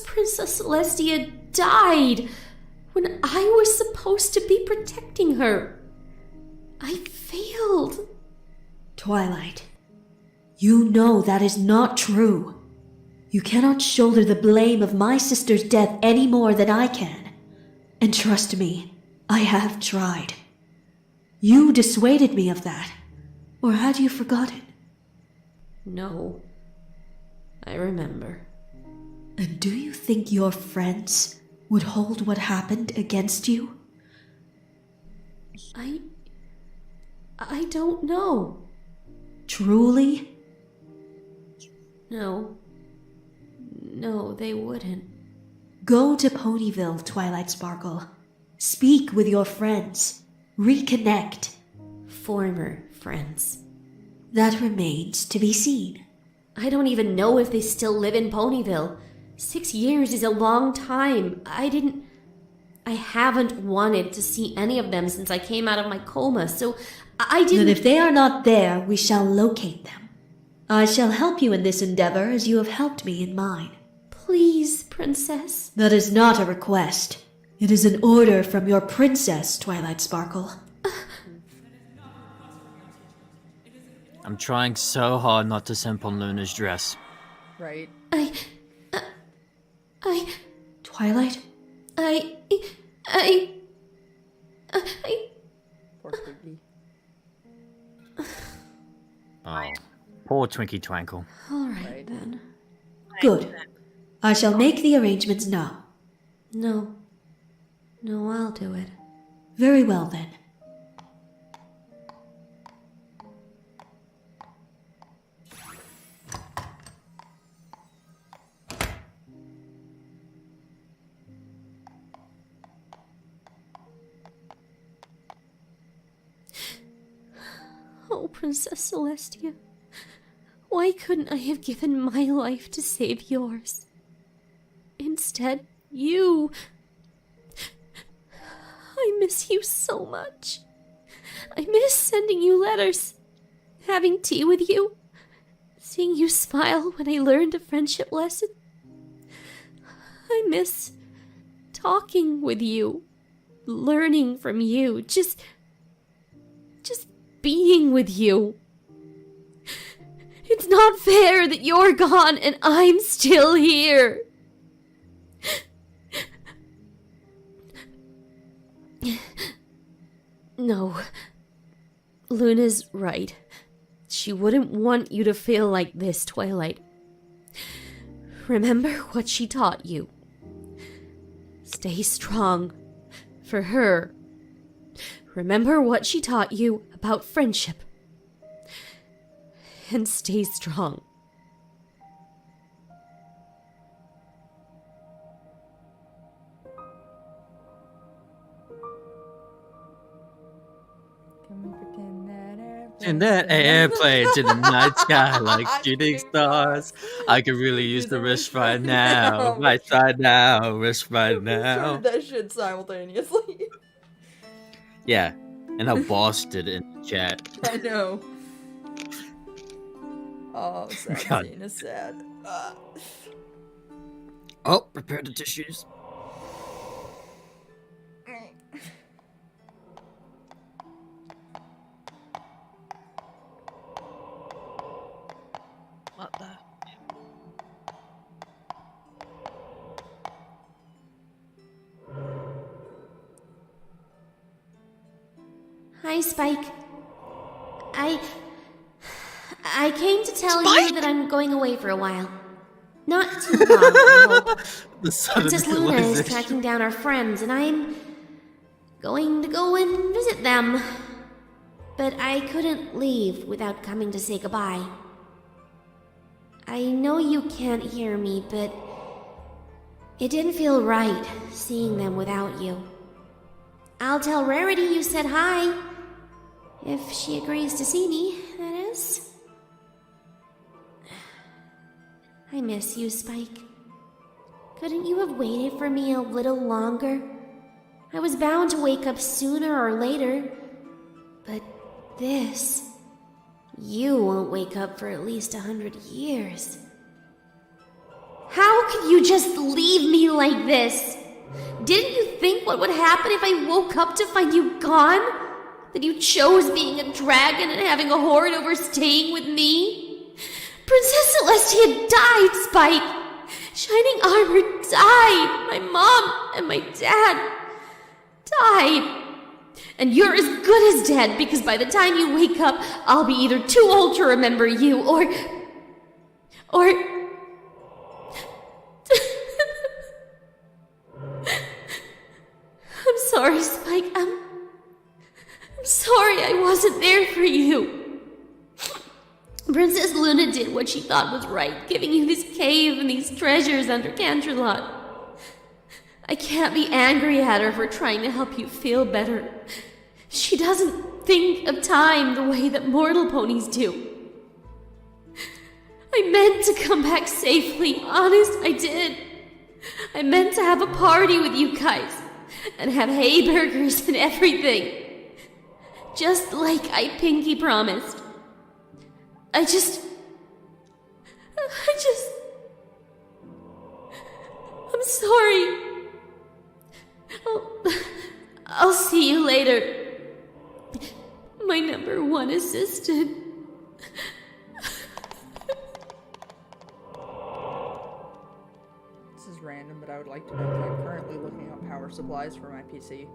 Princess Celestia died when I was supposed to be protecting her. I failed. Twilight, you know that is not true. You cannot shoulder the blame of my sister's death any more than I can. And trust me, I have tried. You dissuaded me of that. Or had you forgotten? No, I remember. And do you think your friends would hold what happened against you? I don't know. Truly? No, they wouldn't. Go to Ponyville, Twilight Sparkle. Speak with your friends. Reconnect. Former friends. That remains to be seen. I don't even know if they still live in Ponyville. 6 years is a long time. I haven't wanted to see any of them since I came out of my coma, so I didn't... Then if they are not there, we shall locate them. I shall help you in this endeavor as you have helped me in mine. Please, Princess. That is not a request. It is an order from your princess, Twilight Sparkle. I'm trying so hard not to simp on Luna's dress. Right. Twilight? Poor Twiggy. Oh, poor Twinkie Twankle. All right, then. Good. I shall make the arrangements now. No, I'll do it. Very well, then. Oh, Princess Celestia. Why couldn't I have given my life to save yours? Instead, you... I miss you so much. I miss sending you letters, having tea with you, seeing you smile when I learned a friendship lesson. I miss talking with you, learning from you, just being with you. It's not fair that you're gone and I'm still here. No, Luna's right. She wouldn't want you to feel like this, Twilight. Remember what she taught you. Stay strong. For her. Remember what she taught you about friendship. And stay strong. Can we pretend that And that airplanes in the night sky like shooting stars. I could really use the wrist right now. Right side now, wrist right now. that shit simultaneously. Yeah, and how boss did it in the chat. I know. Oh, sad. God. Scene is sad. Oh, prepare the tissues. Hi, Spike. I came to tell you that I'm going away for a while. Not too long, I hope. The sudden Princess Luna is realization. tracking down our friends, and I'm going to go and visit them. But I couldn't leave without coming to say goodbye. I know you can't hear me, but it didn't feel right seeing them without you. I'll tell Rarity you said hi. If she agrees to see me, that is. I miss you, Spike. Couldn't you have waited for me a little longer? I was bound to wake up sooner or later. But this... You won't wake up for at least 100 years. How could you just leave me like this? Didn't you think what would happen if I woke up to find you gone? That you chose being a dragon and having a hoard over staying with me? Princess Celestia died, Spike! Shining Armor died! My mom and my dad died! And you're as good as dead, because by the time you wake up, I'll be either too old to remember you, or... I'm sorry, Spike. I'm sorry I wasn't there for you. Princess Luna did what she thought was right, giving you this cave and these treasures under Canterlot. I can't be angry at her for trying to help you feel better. She doesn't think of time the way that mortal ponies do. I meant to come back safely, honest, I did. I meant to have a party with you guys, and have hay burgers and everything. Just like I pinky promised. I'm sorry. I'll see you later. My #1 assistant. This is random, but I would like to note that I'm currently looking up power supplies for my PC.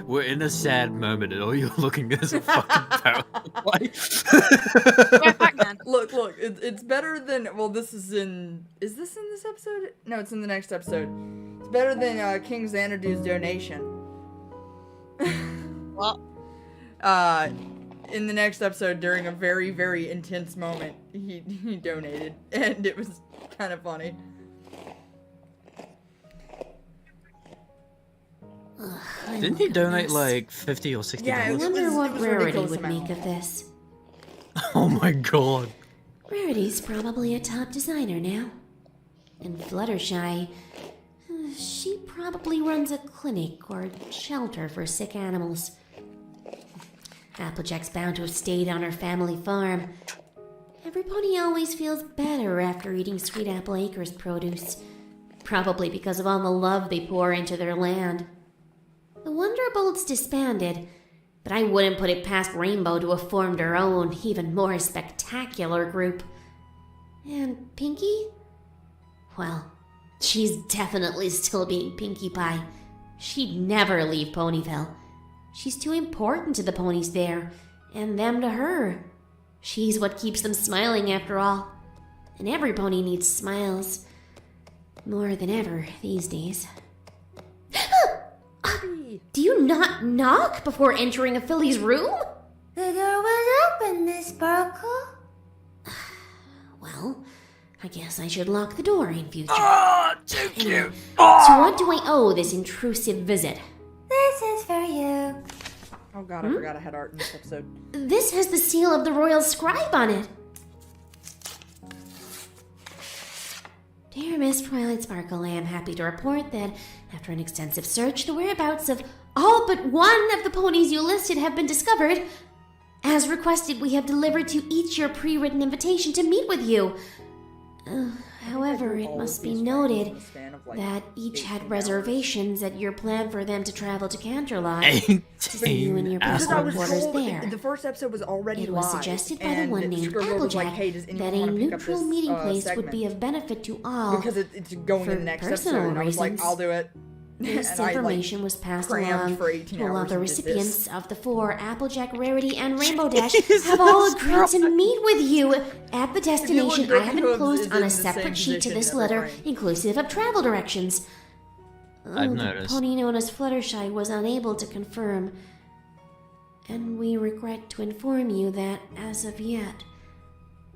We're in a sad moment, and all you're looking at is a fucking power supply. Right back, man. Look, it's better than, well, is this in this episode? No, it's in the next episode. It's better than King Xanadu's donation. What? In the next episode, during a very, very intense moment, he donated, and it was kind of funny. Didn't he donate like 50 or 60 Yeah, I dollars? wonder what it was Rarity ridiculous would amount. make of this. Oh my god. Rarity's probably a top designer now. And Fluttershy, she probably runs a clinic or shelter for sick animals. Applejack's bound to have stayed on her family farm. Every pony always feels better after eating Sweet Apple Acres produce. Probably because of all the love they pour into their land. The Wonderbolts disbanded, but I wouldn't put it past Rainbow to have formed her own, even more spectacular group. And Pinkie? Well, she's definitely still being Pinkie Pie. She'd never leave Ponyville. She's too important to the ponies there, and them to her. She's what keeps them smiling after all. And every pony needs smiles. More than ever these days. Do you not knock before entering a filly's room? The door was open, Miss Sparkle. Well, I guess I should lock the door in future. Oh, too Anyway, cute. so what do I owe this intrusive visit? This is for you. Oh god, I forgot I had art in this episode. This has the seal of the royal scribe on it. Dear Miss Twilight Sparkle, I am happy to report that, after an extensive search, the whereabouts of all but one of the ponies you listed have been discovered. As requested, we have delivered to each your pre-written invitation to meet with you. However, it must be noted that each had reservations at your plan for them to travel to Canterlot. For you and your 18 personal I was quarters told there. the first episode was already It was live, suggested by the and one named Scribble was like, Applejack hey, does that anyone a want to pick up neutral this, meeting place segment? would be of benefit to all. Because it's going For in the next personal episode, and I was like, reasons. I'll do it. This And information was passed along for 18 to all hours the and did this. recipients of the 4 Applejack Rarity and Rainbow Dash have all agreed to meet with you at the destination I have enclosed on a separate sheet to this letter, inclusive of travel directions. I've The noticed. pony known as Fluttershy was unable to confirm, and we regret to inform you that, as of yet,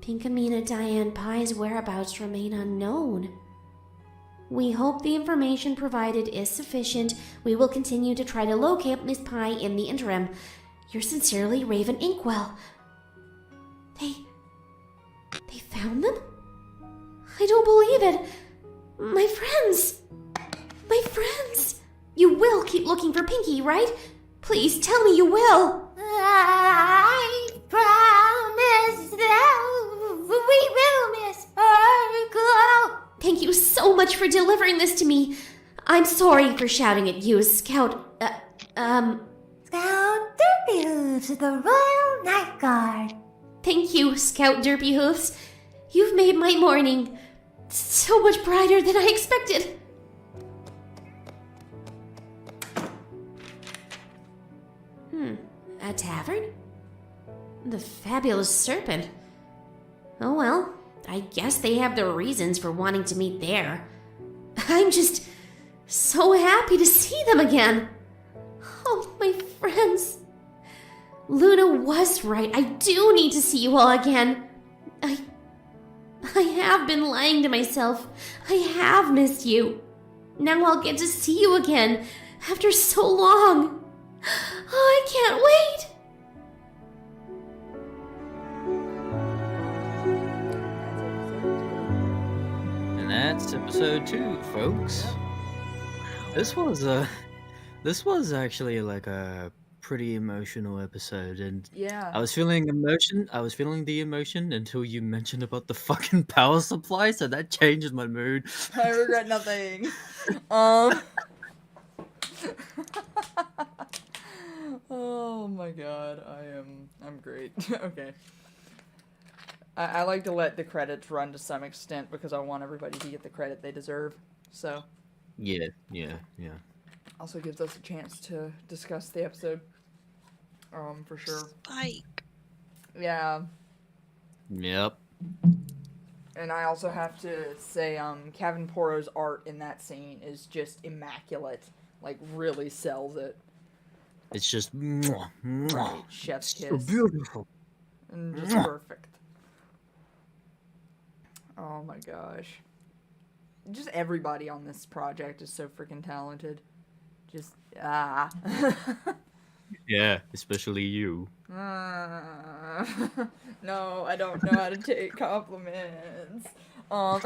Pinkamena Diane Pie's whereabouts remain unknown. We hope the information provided is sufficient. We will continue to try to locate Miss Pie in the interim. Yours sincerely, Raven Inkwell. They found them? I don't believe it. My friends! My friends! You will keep looking for Pinky, right? Please tell me you will. I promise that we will, Miss Sparkle. Thank you so much for delivering this to me. I'm sorry for shouting at you, Scout. Scout Derpy Hooves of the Royal Night Guard. Thank you, Scout Derpy Hoofs. You've made my morning so much brighter than I expected. A tavern? The Fabulous Serpent. Oh well, I guess they have their reasons for wanting to meet there. I'm just so happy to see them again. Oh, my friends. Luna was right. I do need to see you all again. I have been lying to myself. I have missed you. Now I'll get to see you again after so long. Oh, I can't wait. And that's episode 2, folks. This was actually like a pretty emotional episode, and Yeah. I was feeling the emotion until you mentioned about the fucking power supply, so that changed my mood. I regret nothing. Oh my god, I'm great. Okay. I like to let the credits run to some extent because I want everybody to get the credit they deserve. So. Yeah. Also gives us a chance to discuss the episode. For sure. Spike. Yeah. Yep. And I also have to say, Kevin Poro's art in that scene is just immaculate. Like, really sells it. It's just mwah, mwah. Right, chef's So kiss. beautiful. And just perfect. Oh my gosh. Just everybody on this project is so freaking talented. Just, Yeah, especially you. No, I don't know how to take compliments. I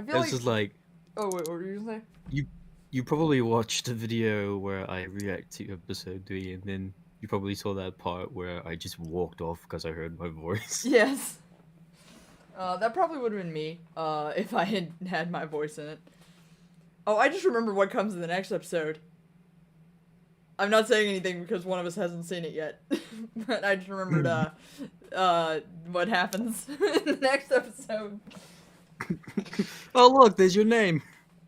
feel This is like... Oh, wait, what were you gonna say? You probably watched the video where I react to episode 3, and then you probably saw that part where I just walked off because I heard my voice. Yes. That probably would have been me, if I had had my voice in it. Oh, I just remembered what comes in the next episode. I'm not saying anything because one of us hasn't seen it yet. But I just remembered, what happens in the next episode. Oh, look, there's your name.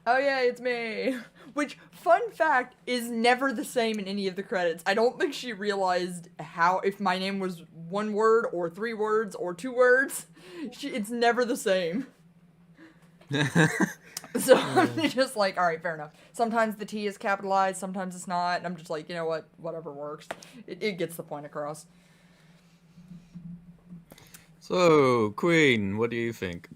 Oh yeah, it's me. Which, fun fact, is never the same in any of the credits. I don't think she realized if my name was 1 word, or 3 words, or 2 words. It's never the same. So I'm just like, alright, fair enough. Sometimes the T is capitalized, sometimes it's not, and I'm just like, you know what, whatever works. It gets the point across. So, Queen, what do you think?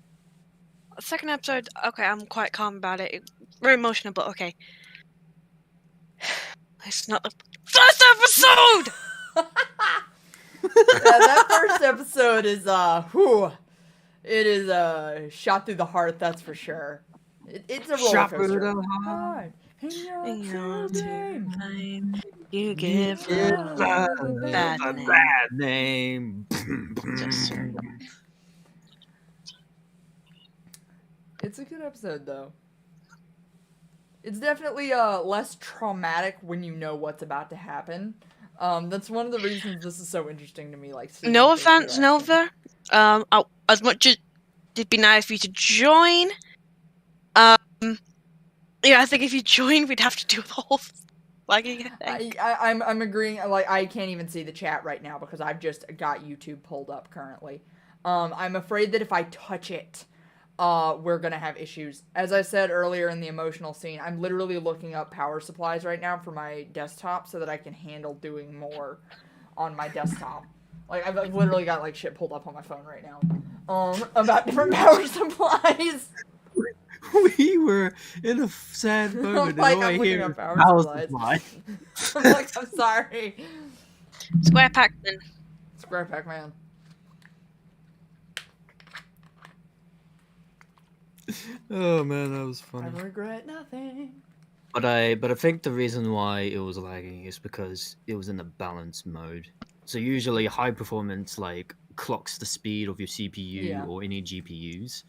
Second episode, okay, I'm quite calm about it. Very emotional, but okay. It's not the first episode! Yeah, that first episode is, it is, shot through the heart, that's for sure. It's a roller Shot coaster. through the heart. In your time. You give It's love a bad a name. bad name. It's a good episode, though. It's definitely less traumatic when you know what's about to happen. That's one of the reasons this is so interesting to me. Like, No offense, Nova. as much as it'd be nice for you to join, I think if you join, we'd have to do the whole flagging thing. I'm agreeing. Like, I can't even see the chat right now because I've just got YouTube pulled up currently. I'm afraid that if I touch it, we're gonna have issues. As I said earlier in the emotional scene, I'm literally looking up power supplies right now for my desktop so that I can handle doing more on my desktop. Like, I've literally got, like, shit pulled up on my phone right now. About different power supplies. We were in a sad moment. Like, and all I'm I looking hear up is power power supplies. supply. I'm like, I'm sorry. Square Pac-Man. Square Pac-Man. Oh man, that was funny. I regret nothing. But I think the reason why it was lagging is because it was in a balance mode. So usually high performance like clocks the speed of your CPU or any GPUs.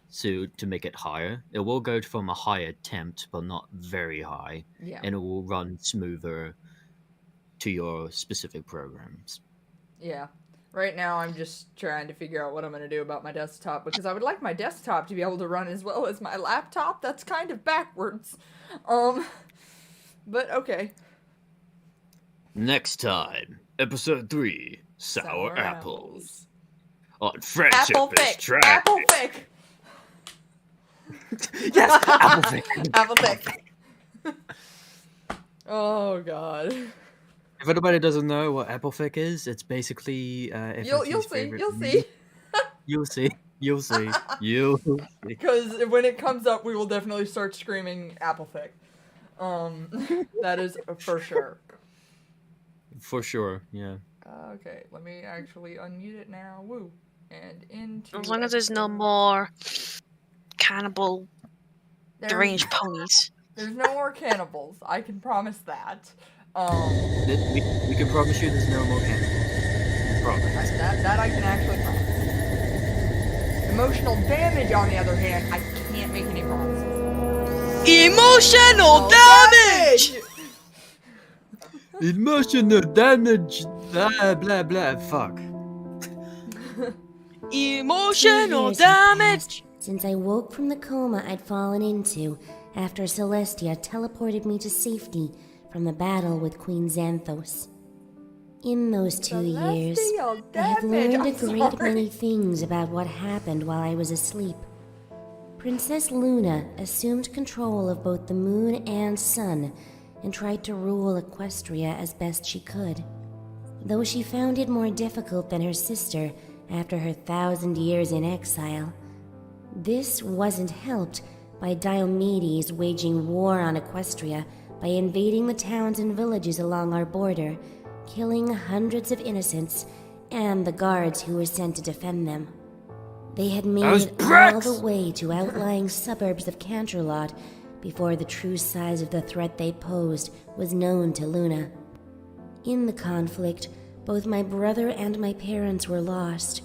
So to make it higher, it will go from a higher temp, but not very high, and it will run smoother to your specific programs. Yeah. Right now, I'm just trying to figure out what I'm going to do about my desktop, because I would like my desktop to be able to run as well as my laptop. That's kind of backwards. But okay. Next time, episode 3, Sour Apples. On Apple Friendship is Fick! Trash. Apple Fick! Yes, Apple Fick! Apple Fick! Oh, God. If anybody doesn't know what Apple Fick is, it's basically You'll see. You'll see. Because when it comes up, we will definitely start screaming Apple Fick. That is for sure. For sure, yeah. Okay, let me actually unmute it now. Woo. And into... As long as there's no more cannibal deranged ponies. There's no more cannibals. I can promise that. We can promise you there's no more cannibals. Promise. That I can actually promise. Emotional damage, on the other hand, I can't make any promises. Emotional damage! Emotional damage! Blah, blah, blah. Fuck. Emotional damage! Since I woke from the coma I'd fallen into after Celestia teleported me to safety from the battle with Queen Xanthos. In those 2 years, I have learned a great many things about what happened while I was asleep. Princess Luna assumed control of both the moon and sun and tried to rule Equestria as best she could. Though she found it more difficult than her sister after her 1,000 years in exile, this wasn't helped by Diomedes waging war on Equestria by invading the towns and villages along our border, killing hundreds of innocents and the guards who were sent to defend them. They had made it all the way to outlying suburbs of Canterlot before the true size of the threat they posed was known to Luna. In the conflict, both my brother and my parents were lost.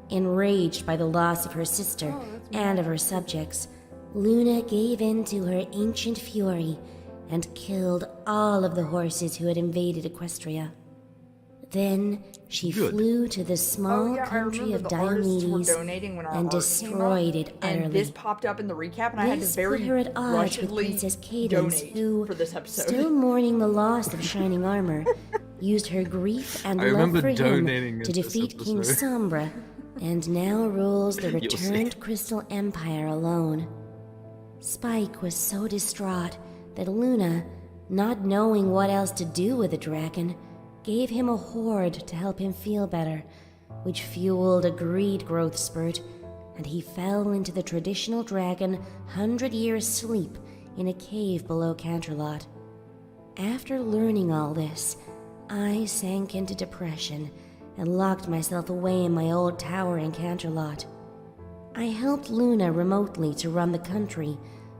Enraged by the loss of her sister and of her subjects, Luna gave in to her ancient fury and killed all of the horses who had invaded Equestria. Then she flew to the small country of Diomedes and destroyed it utterly. And this popped up in the recap, and I had to This very put her at odds with rushedly Princess Cadence, donate who, for this episode. still mourning the loss of Shining Armor, used her grief and love for him to defeat King Sombra, and now rules the returned Crystal Empire alone. Spike was so distraught that Luna, not knowing what else to do with the dragon, gave him a horde to help him feel better, which fueled a greed growth spurt, and he fell into the traditional dragon 100-year sleep in a cave below Canterlot. After learning all this, I sank into depression and locked myself away in my old tower in Canterlot. I helped Luna remotely to run the country,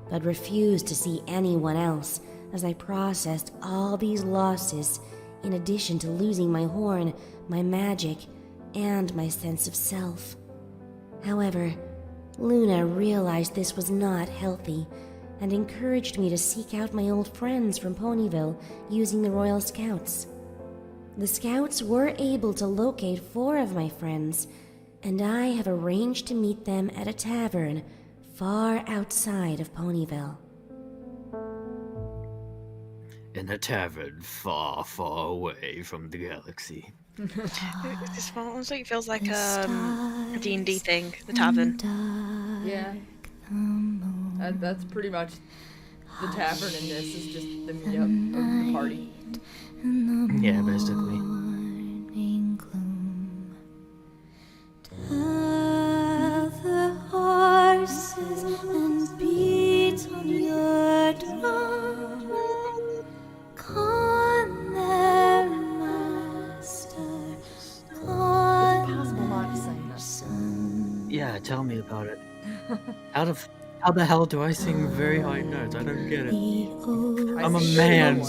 but refused to see anyone else as I processed all these losses, in addition to losing my horn, my magic, and my sense of self. However, Luna realized this was not healthy, and encouraged me to seek out my old friends from Ponyville using the Royal Scouts. The Scouts were able to locate 4 of my friends, and I have arranged to meet them at a tavern far outside of Ponyville. In a tavern far, far away from the galaxy. This honestly feels like a D&D thing, the tavern. Yeah. That's pretty much the tavern in this, is just the meetup of the party. Yeah, basically. The horses and beat on your drum. Con their master, con Possible not to sing their this. son. Yeah, tell me about it. How the hell do I sing very high notes? I don't get it. I'm a man.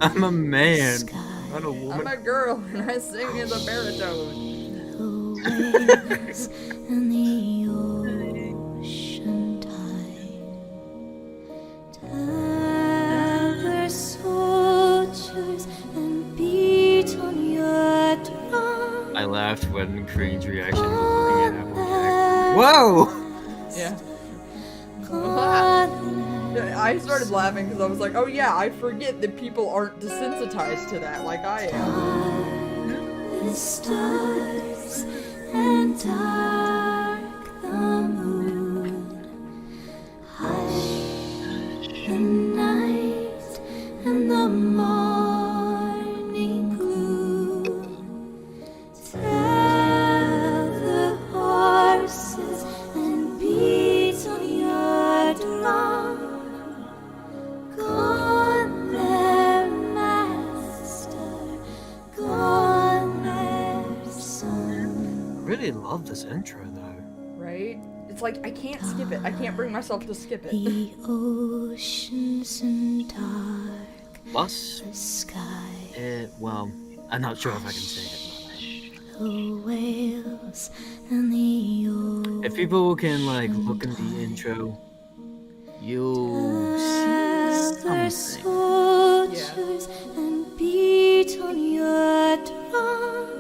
I'm a man, not a woman. I'm a girl and I sing as a baritone. The waves and the ocean tide. Tell the soldiers and beat on your drum. I laughed when Green's reaction was looking at Applejack. Whoa! Yeah. I started laughing because I was like, oh yeah, I forget that people aren't desensitized to that like I am. The stars and dark the moon. Hush the night and the morning gloom. Tell the horses and beat on your drum. Gone their master, gone their son. I really love this intro though. Right? It's like, I can't skip it. I can't bring myself to skip it. The oceans and dark Plus, the sky. well, I'm not sure if I can say it. The whales and the ocean. If people can like look in the intro, you'll see something. Soldiers and beat on your drum.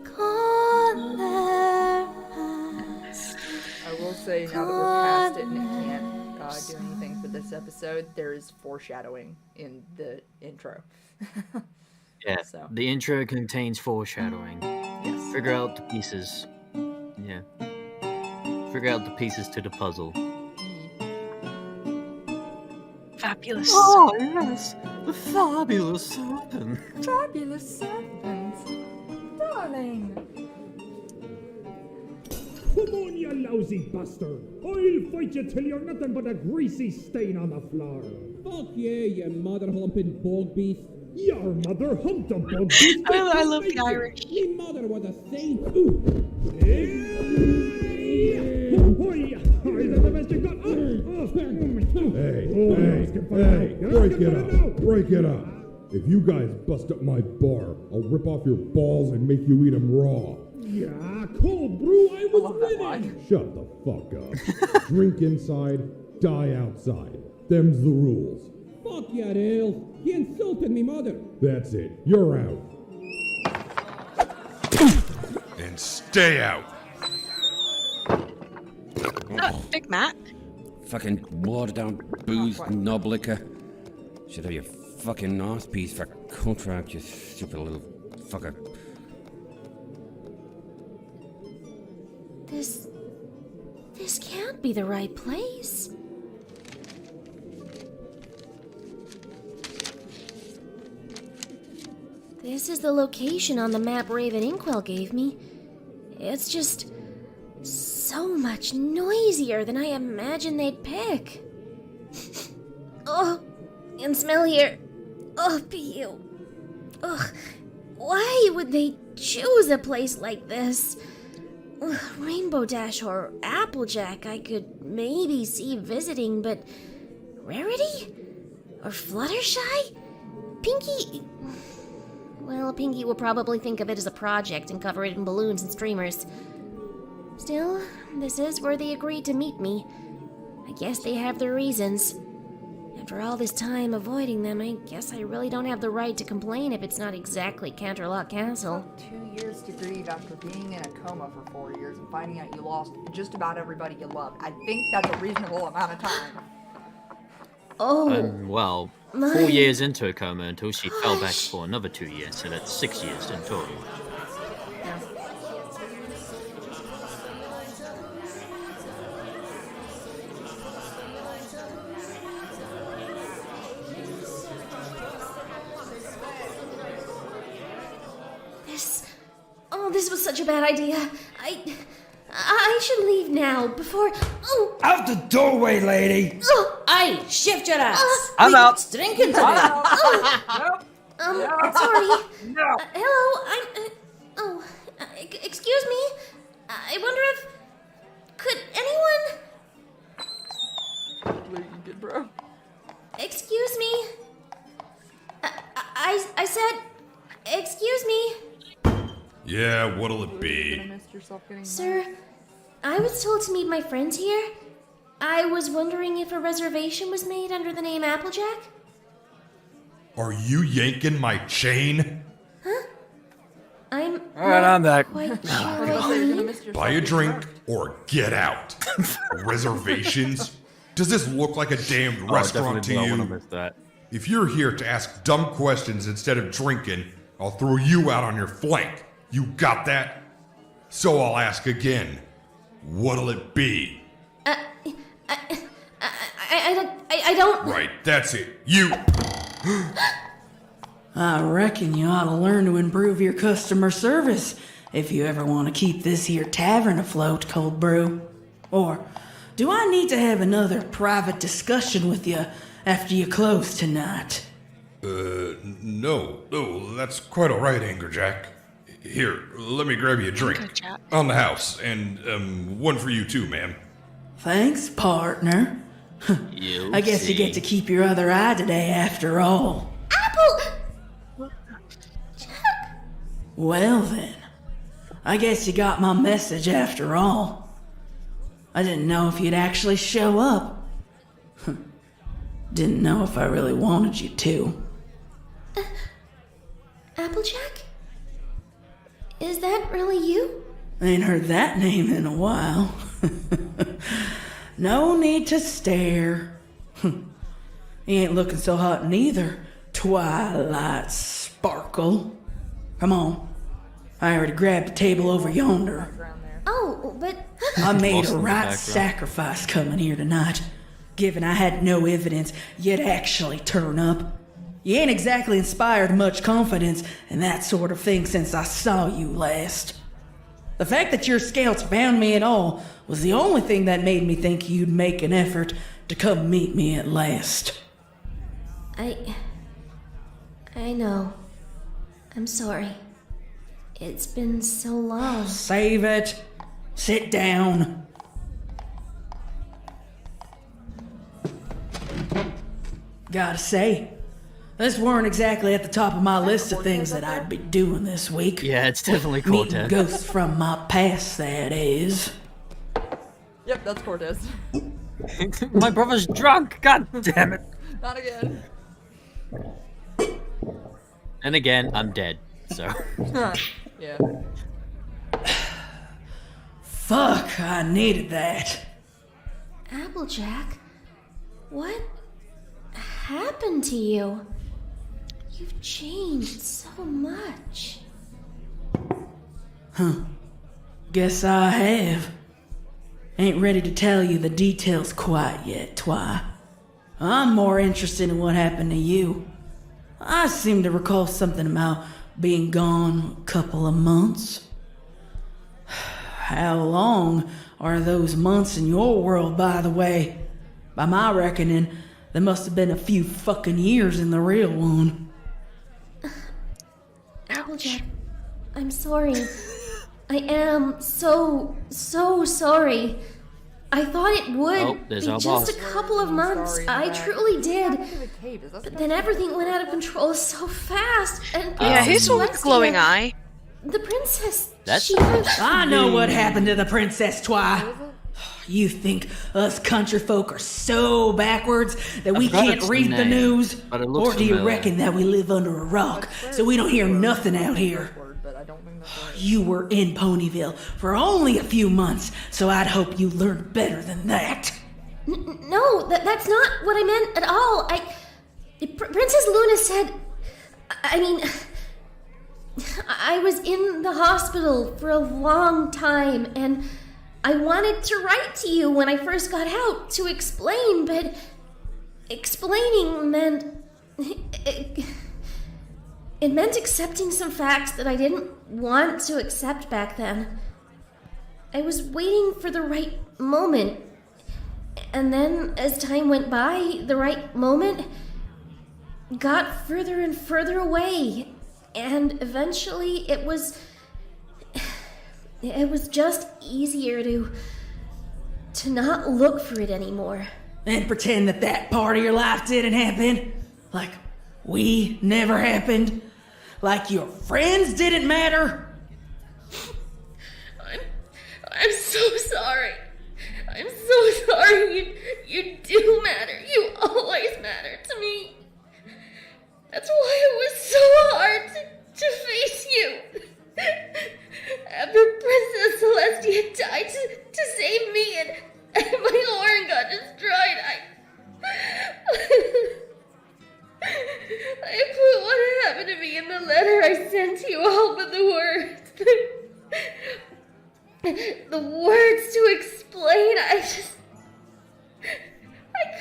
Con their master. I will say, now that we're past it and it can't do anything for this episode, there is foreshadowing in the intro. Yeah, So. the intro contains foreshadowing. Yes. Figure out the pieces. Yeah. Figure out the pieces to the puzzle. Fabulous. Oh, yes! The fabulous serpent! Fabulous serpents. Darling. Come on, you lousy bastard! I'll fight you till you're nothing but a greasy stain on the floor. Fuck yeah, you mother-humping bog beast. Your mother humped a bug beast. I love the Irish. Me mother was a saint. Ooh. Hoy! Is that the best you got? Break it up. If you guys bust up my bar, I'll rip off your balls and make you eat them raw. Yeah, cold brew, I was love that winning. line. Shut the fuck up. Drink inside, die outside. Them's the rules. Fuck you, Dale. You insulted me mother. That's it. You're out. And stay out. Big Matt. Fucking watered down booze, knob liquor. Should have your fucking ass piece for contract, you stupid little fucker. This can't be the right place. This is the location on the map Raven Inkwell gave me. It's just so much noisier than I imagined they'd pick. Oh, and smell here. Oh, ew. Ugh, why would they choose a place like this? Ugh, Rainbow Dash or Applejack I could maybe see visiting, but Rarity? Or Fluttershy? Pinky? Well, Pinky will probably think of it as a project and cover it in balloons and streamers. Still, this is where they agreed to meet me. I guess they have their reasons. After all this time avoiding them, I guess I really don't have the right to complain if it's not exactly Canterlot Castle. 2 years to grieve after being in a coma for 4 years and finding out you lost just about everybody you loved. I think that's a reasonable amount of time. Oh. Well, 4 years into a coma until she fell back for another 2 years, so that's 6 years in total. This was such a bad idea. I should leave now before. Oh! Out the doorway, lady! Aye, shift your ass. I'm out. Drinking today. Sorry. No. Hello, excuse me. I wonder if. Could anyone. Good, bro. Excuse me. I said. Excuse me. Yeah, what'll it be? Sir, I was told to meet my friends here. I was wondering if a reservation was made under the name Applejack? Are you yanking my chain? Huh? I'm Alright, I'm back. quite sure. Buy a drink or get out. Reservations? Does this look like a damned restaurant to you? If you're here to ask dumb questions instead of drinking, I'll throw you out on your flank. You got that? So I'll ask again. What'll it be? I don't. Right, that's it. You. I reckon you ought to learn to improve your customer service if you ever want to keep this here tavern afloat, Cold Brew. Or do I need to have another private discussion with you after you close tonight? No, that's quite all right, Angerjack. Here, let me grab you a drink. On the house, and one for you too, ma'am. Thanks, partner. I guess you get to keep your other eye today after all. Apple! Well then, I guess you got my message after all. I didn't know if you'd actually show up. Didn't know if I really wanted you to. Applejack? Is that really you? Ain't heard that name in a while. No need to stare. You ain't looking so hot neither, Twilight Sparkle. Come on. I already grabbed a table over yonder. Oh, but... I made a right sacrifice coming here tonight, given I had no evidence you'd actually turn up. You ain't exactly inspired much confidence in that sort of thing since I saw you last. The fact that your scouts found me at all was the only thing that made me think you'd make an effort to come meet me at last. I know. I'm sorry. It's been so long. Save it. Sit down. Gotta say, this weren't exactly at the top of my list of things that I'd be doing this week. Yeah, it's definitely Meeting Cortez. ghosts from my past, that is. Yep, that's Cortez. My brother's drunk! God damn it! Not again. And again, I'm dead, so... Yeah. Fuck, I needed that. Applejack? What happened to you? You've changed so much. Huh. Guess I have. Ain't ready to tell you the details quite yet, Twy. I'm more interested in what happened to you. I seem to recall something about being gone a couple of months. How long are those months in your world, by the way? By my reckoning, there must have been a few fucking years in the real one. Applejack, I'm sorry. I am so sorry. I thought it would be just a couple of months. I truly did. But then everything went out of control so fast. And yeah, who's the one with the glowing eye? The princess. That's I know what happened to the princess, Twy. You think us country folk are so backwards that we can't read the news? Or do you reckon that we live under a rock so we don't hear nothing out here? You were in Ponyville for only a few months, so I'd hope you learned better than that. No, that's not what I meant at all. Princess Luna said... I was in the hospital for a long time, and I wanted to write to you when I first got out to explain, but explaining meant... It meant accepting some facts that I didn't want to accept back then. I was waiting for the right moment. And then, as time went by, the right moment got further and further away. And eventually it was just easier to not look for it anymore. And pretend that part of your life didn't happen? Like we never happened? Like your friends didn't matter? I'm so sorry. I'm so sorry. You do matter. You always matter to me. That's why it was so hard to face you. After Princess Celestia died to save me and my horn got destroyed, I put what happened to me in the letter I sent you, all but the words. The words to explain, I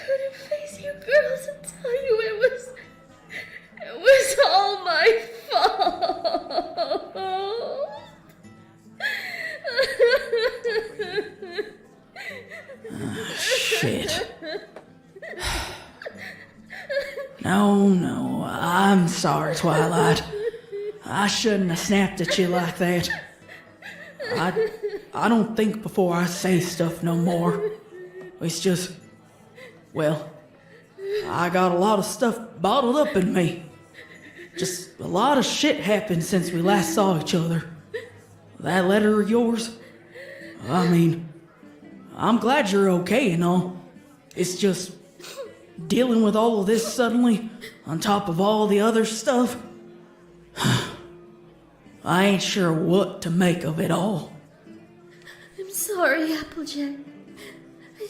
couldn't face you girls and tell you it was all my fault. Shit. No, I'm sorry, Twilight. I shouldn't have snapped at you like that. I don't think before I say stuff no more. It's just, well, I got a lot of stuff bottled up in me. Just a lot of shit happened since we last saw each other. That letter of yours, I'm glad you're okay and all. It's just dealing with all of this suddenly, on top of all the other stuff. I ain't sure what to make of it all. I'm sorry, Applejack. I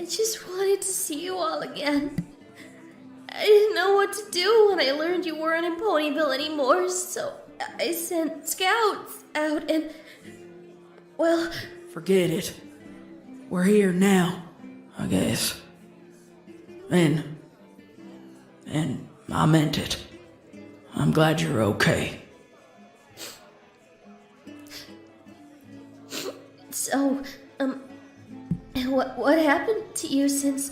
just wanted to see you all again. I didn't know what to do when I learned you weren't in Ponyville anymore, so I sent scouts out and... well... Forget it. We're here now, I guess. And I meant it. I'm glad you're okay. So, what happened to you since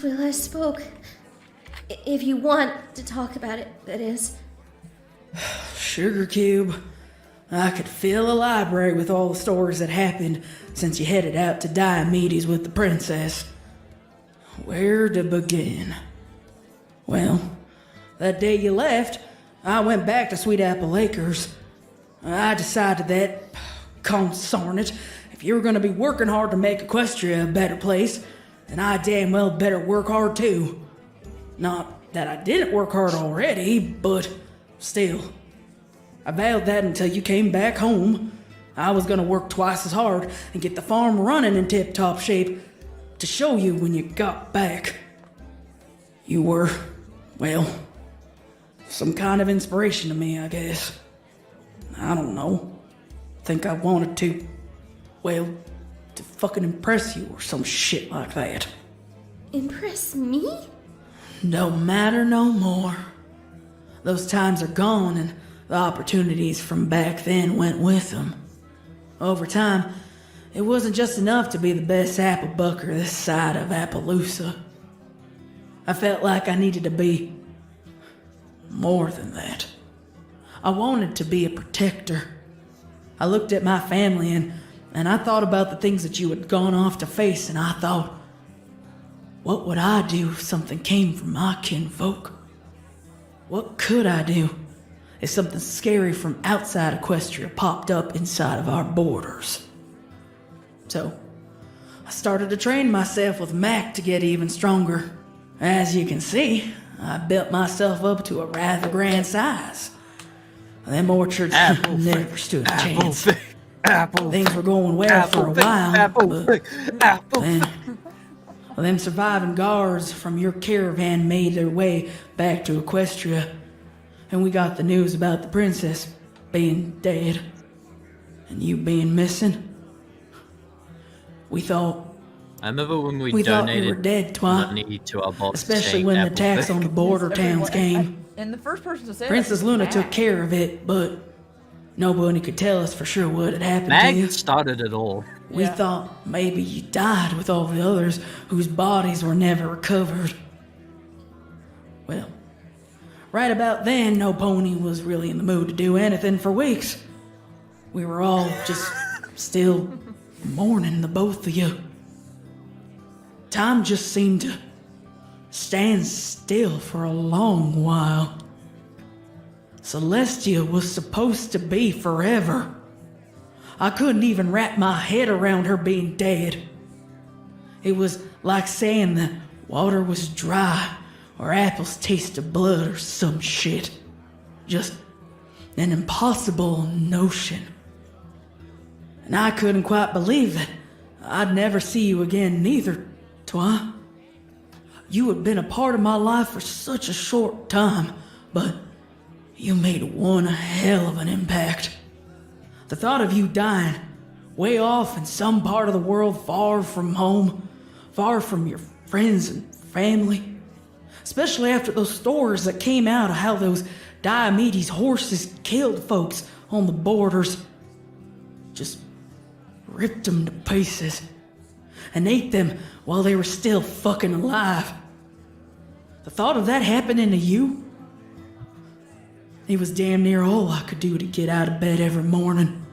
we last spoke? If you want to talk about it, that is. Sugar Cube, I could fill a library with all the stories that happened since you headed out to Diomedes with the princess. Where to begin? Well, that day you left, I went back to Sweet Apple Acres. I decided that, consarn it, if you were going to be working hard to make Equestria a better place, then I damn well better work hard too. Not that I didn't work hard already, but still. I vowed that until you came back home. I was going to work twice as hard and get the farm running in tip-top shape to show you when you got back. You were, well, some kind of inspiration to me, I guess. I don't know. Think I wanted to, well, to fucking impress you or some shit like that. Impress me? Don't matter no more. Those times are gone and the opportunities from back then went with them. Over time, it wasn't just enough to be the best apple bucker this side of Appaloosa. I felt like I needed to be more than that. I wanted to be a protector. I looked at my family and I thought about the things that you had gone off to face, and I thought, what would I do if something came from my kinfolk? What could I do as something scary from outside Equestria popped up inside of our borders. So, I started to train myself with Mac to get even stronger. As you can see, I built myself up to a rather grand size. Them orchards never stood a chance. Things were going well for a while, but then them surviving guards from your caravan made their way back to Equestria, and we got the news about the princess being dead and you being missing. We thought I remember when we thought donated we were dead, money to our box, especially when the attacks on the border towns came. And the first person to say Princess that Luna was took Mac. care of it, but nobody could tell us for sure what had happened Mag to you. started it all. We thought maybe you died with all the others whose bodies were never recovered. Well, right about then, No Pony was really in the mood to do anything for weeks. We were all just still mourning the both of you. Time just seemed to stand still for a long while. Celestia was supposed to be forever. I couldn't even wrap my head around her being dead. It was like saying that water was dry or apples tasted blood or some shit. Just an impossible notion. And I couldn't quite believe that I'd never see you again neither, Twi. You had been a part of my life for such a short time, but you made one hell of an impact. The thought of you dying way off in some part of the world far from home, far from your friends and family, especially after those stories that came out of how those Diomedes horses killed folks on the borders, just ripped them to pieces and ate them while they were still fucking alive. The thought of that happening to you, it was damn near all I could do to get out of bed every morning.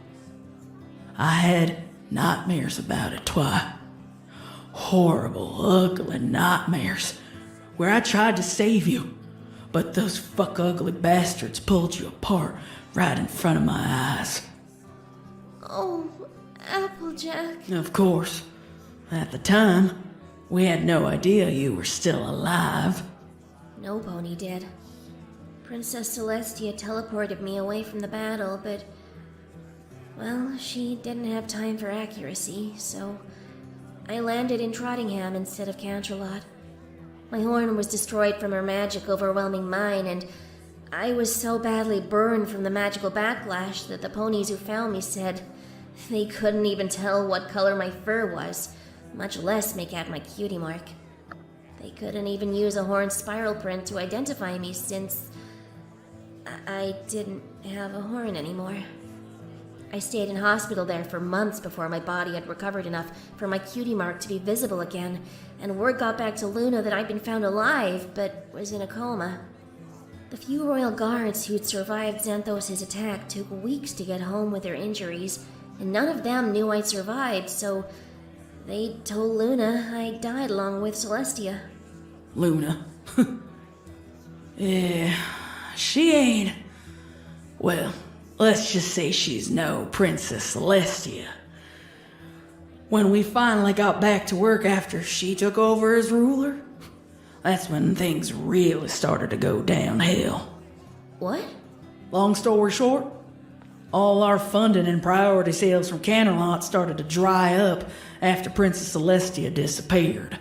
I had nightmares about it, Twi. Horrible, ugly nightmares where I tried to save you, but those fuck ugly bastards pulled you apart right in front of my eyes. Oh, Applejack. Of course, at the time, we had no idea you were still alive. No Pony did. Princess Celestia teleported me away from the battle, but, well, she didn't have time for accuracy, so I landed in Trottingham instead of Canterlot. My horn was destroyed from her magic overwhelming mine, and I was so badly burned from the magical backlash that the ponies who found me said they couldn't even tell what color my fur was, much less make out my cutie mark. They couldn't even use a horn spiral print to identify me since I didn't have a horn anymore. I stayed in hospital there for months before my body had recovered enough for my cutie mark to be visible again, and word got back to Luna that I'd been found alive, but was in a coma. The few royal guards who'd survived Xanthos' attack took weeks to get home with their injuries, and none of them knew I'd survived, so they told Luna I died along with Celestia. Luna? Yeah, she ain't... Well, let's just say she's no Princess Celestia. When we finally got back to work after she took over as ruler, that's when things really started to go downhill. What? Long story short, all our funding and priority sales from Canterlot started to dry up after Princess Celestia disappeared.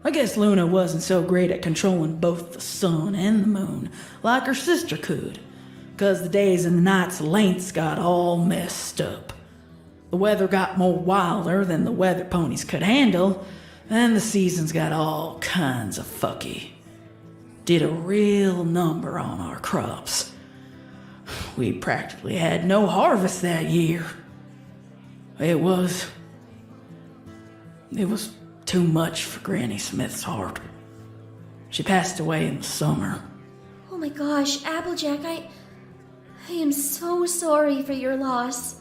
I guess Luna wasn't so great at controlling both the sun and the moon like her sister could, 'cause the days and the nights' lengths got all messed up. The weather got more wilder than the weather ponies could handle, and the seasons got all kinds of fucky. Did a real number on our crops. We practically had no harvest that year. It was too much for Granny Smith's heart. She passed away in the summer. Oh my gosh, Applejack, I am so sorry for your loss.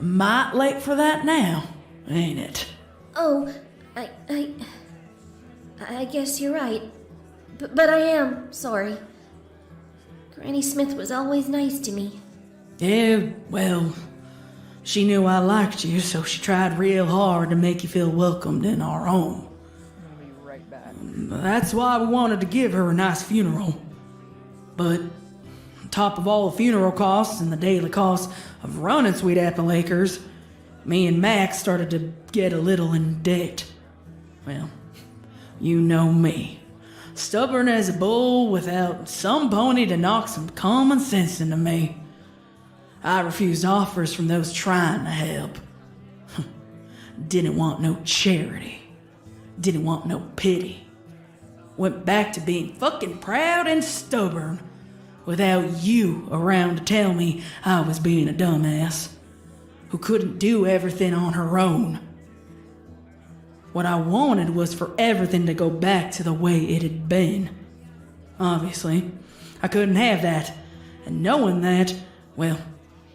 Might late for that now, ain't it? Oh, I guess you're right. But I am sorry. Granny Smith was always nice to me. Yeah, well, she knew I liked you, so she tried real hard to make you feel welcomed in our home. I'm gonna be right back. That's why we wanted to give her a nice funeral. But on top of all the funeral costs and the daily costs of running Sweet Apple Acres, me and Max started to get a little in debt. Well, you know me. Stubborn as a bull without some pony to knock some common sense into me. I refused offers from those trying to help. Didn't want no charity. Didn't want no pity. Went back to being fucking proud and stubborn without you around to tell me I was being a dumbass who couldn't do everything on her own. What I wanted was for everything to go back to the way it had been. Obviously, I couldn't have that, and knowing that, well,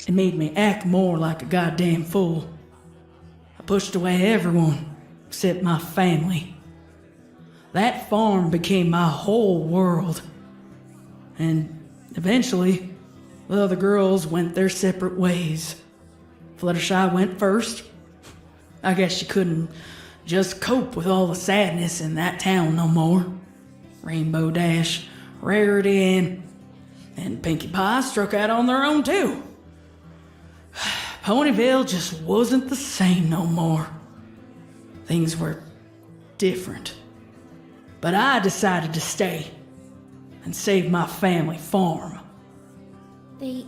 it made me act more like a goddamn fool. I pushed away everyone except my family. That farm became my whole world. And eventually, the other girls went their separate ways. Fluttershy went first. I guess she couldn't just cope with all the sadness in that town no more. Rainbow Dash, Rarity, and Pinkie Pie struck out on their own too. Ponyville just wasn't the same no more. Things were different. But I decided to stay and save my family farm. They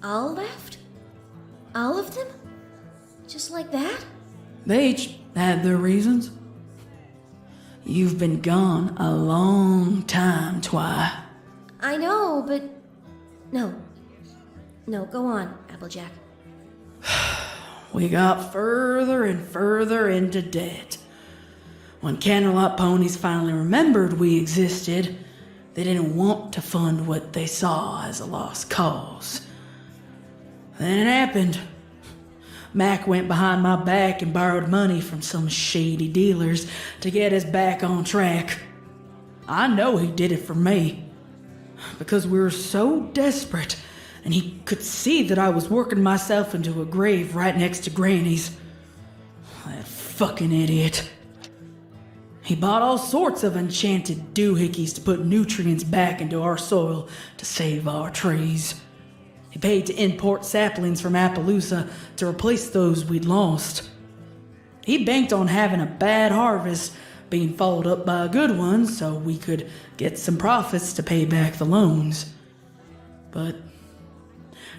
all left? All of them? Just like that? They each had their reasons. You've been gone a long time, Twi. I know, but... No, go on, Applejack. We got further and further into debt. When Canterlot Ponies finally remembered we existed, they didn't want to fund what they saw as a lost cause. Then it happened. Mac went behind my back and borrowed money from some shady dealers to get us back on track. I know he did it for me, because we were so desperate, and he could see that I was working myself into a grave right next to Granny's. That fucking idiot. He bought all sorts of enchanted doohickeys to put nutrients back into our soil to save our trees. He paid to import saplings from Appaloosa to replace those we'd lost. He banked on having a bad harvest being followed up by a good one so we could get some profits to pay back the loans. But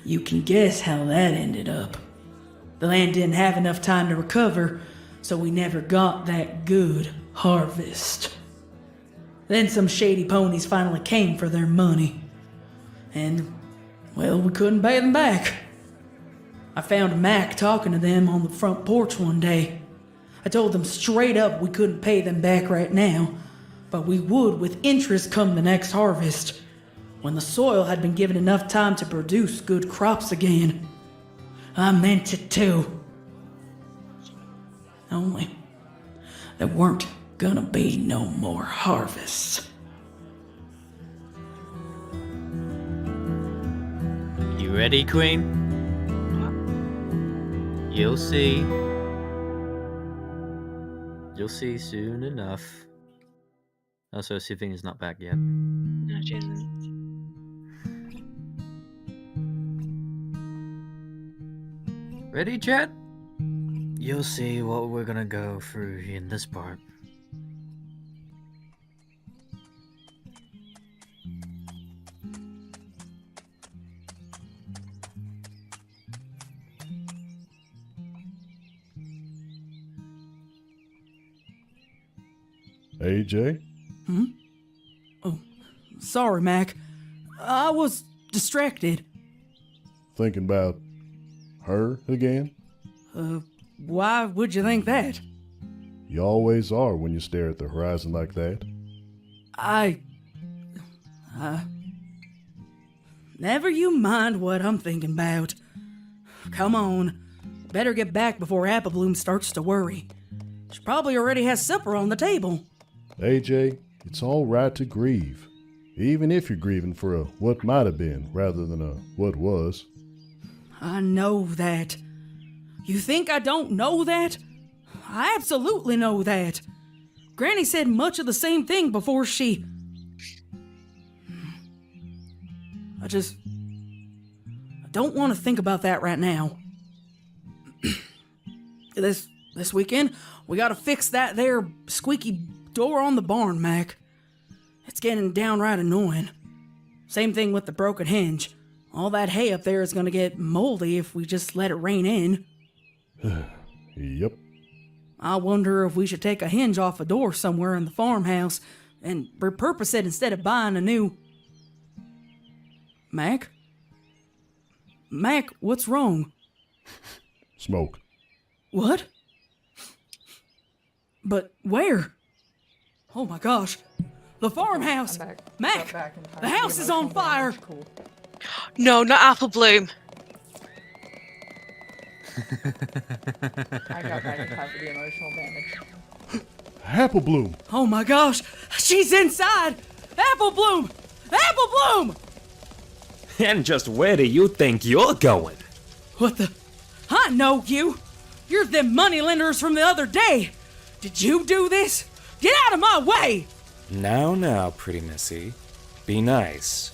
you can guess how that ended up. The land didn't have enough time to recover, so we never got that good harvest. Then some shady ponies finally came for their money. And, well, we couldn't pay them back. I found Mac talking to them on the front porch one day. I told them straight up we couldn't pay them back right now, but we would with interest come the next harvest, when the soil had been given enough time to produce good crops again. I meant it too. Only there weren't gonna be no more harvests. You ready, Queen? You'll see. You'll see soon enough. Also, Siving is not back yet. No, she isn't. Ready, chat? You'll see what we're gonna go through in this part. AJ? Oh, sorry, Mac. I was distracted. Thinking about her again? Why would you think that? You always are when you stare at the horizon like that. Never you mind what I'm thinking about. Come on. Better get back before Apple Bloom starts to worry. She probably already has supper on the table. AJ, it's all right to grieve. Even if you're grieving for a what might have been rather than a what was. I know that. You think I don't know that? I absolutely know that. Granny said much of the same thing before she... I don't want to think about that right now. This weekend, we gotta fix that there squeaky door on the barn, Mac. It's getting downright annoying. Same thing with the broken hinge. All that hay up there is gonna get moldy if we just let it rain in. Yep. I wonder if we should take a hinge off a door somewhere in the farmhouse and repurpose it instead of buying a new... Mac? Mac, what's wrong? Smoke. What? But where? Oh my gosh. The farmhouse! Mac! The house is on fire! Cool. No, not Apple Bloom. I got back in time for the emotional damage. Apple Bloom! Oh my gosh! She's inside! Apple Bloom! Apple Bloom! And just where do you think you're going? What the? I know you! You're them moneylenders from the other day! Did you do this? Get out of my way! Now, pretty missy. Be nice.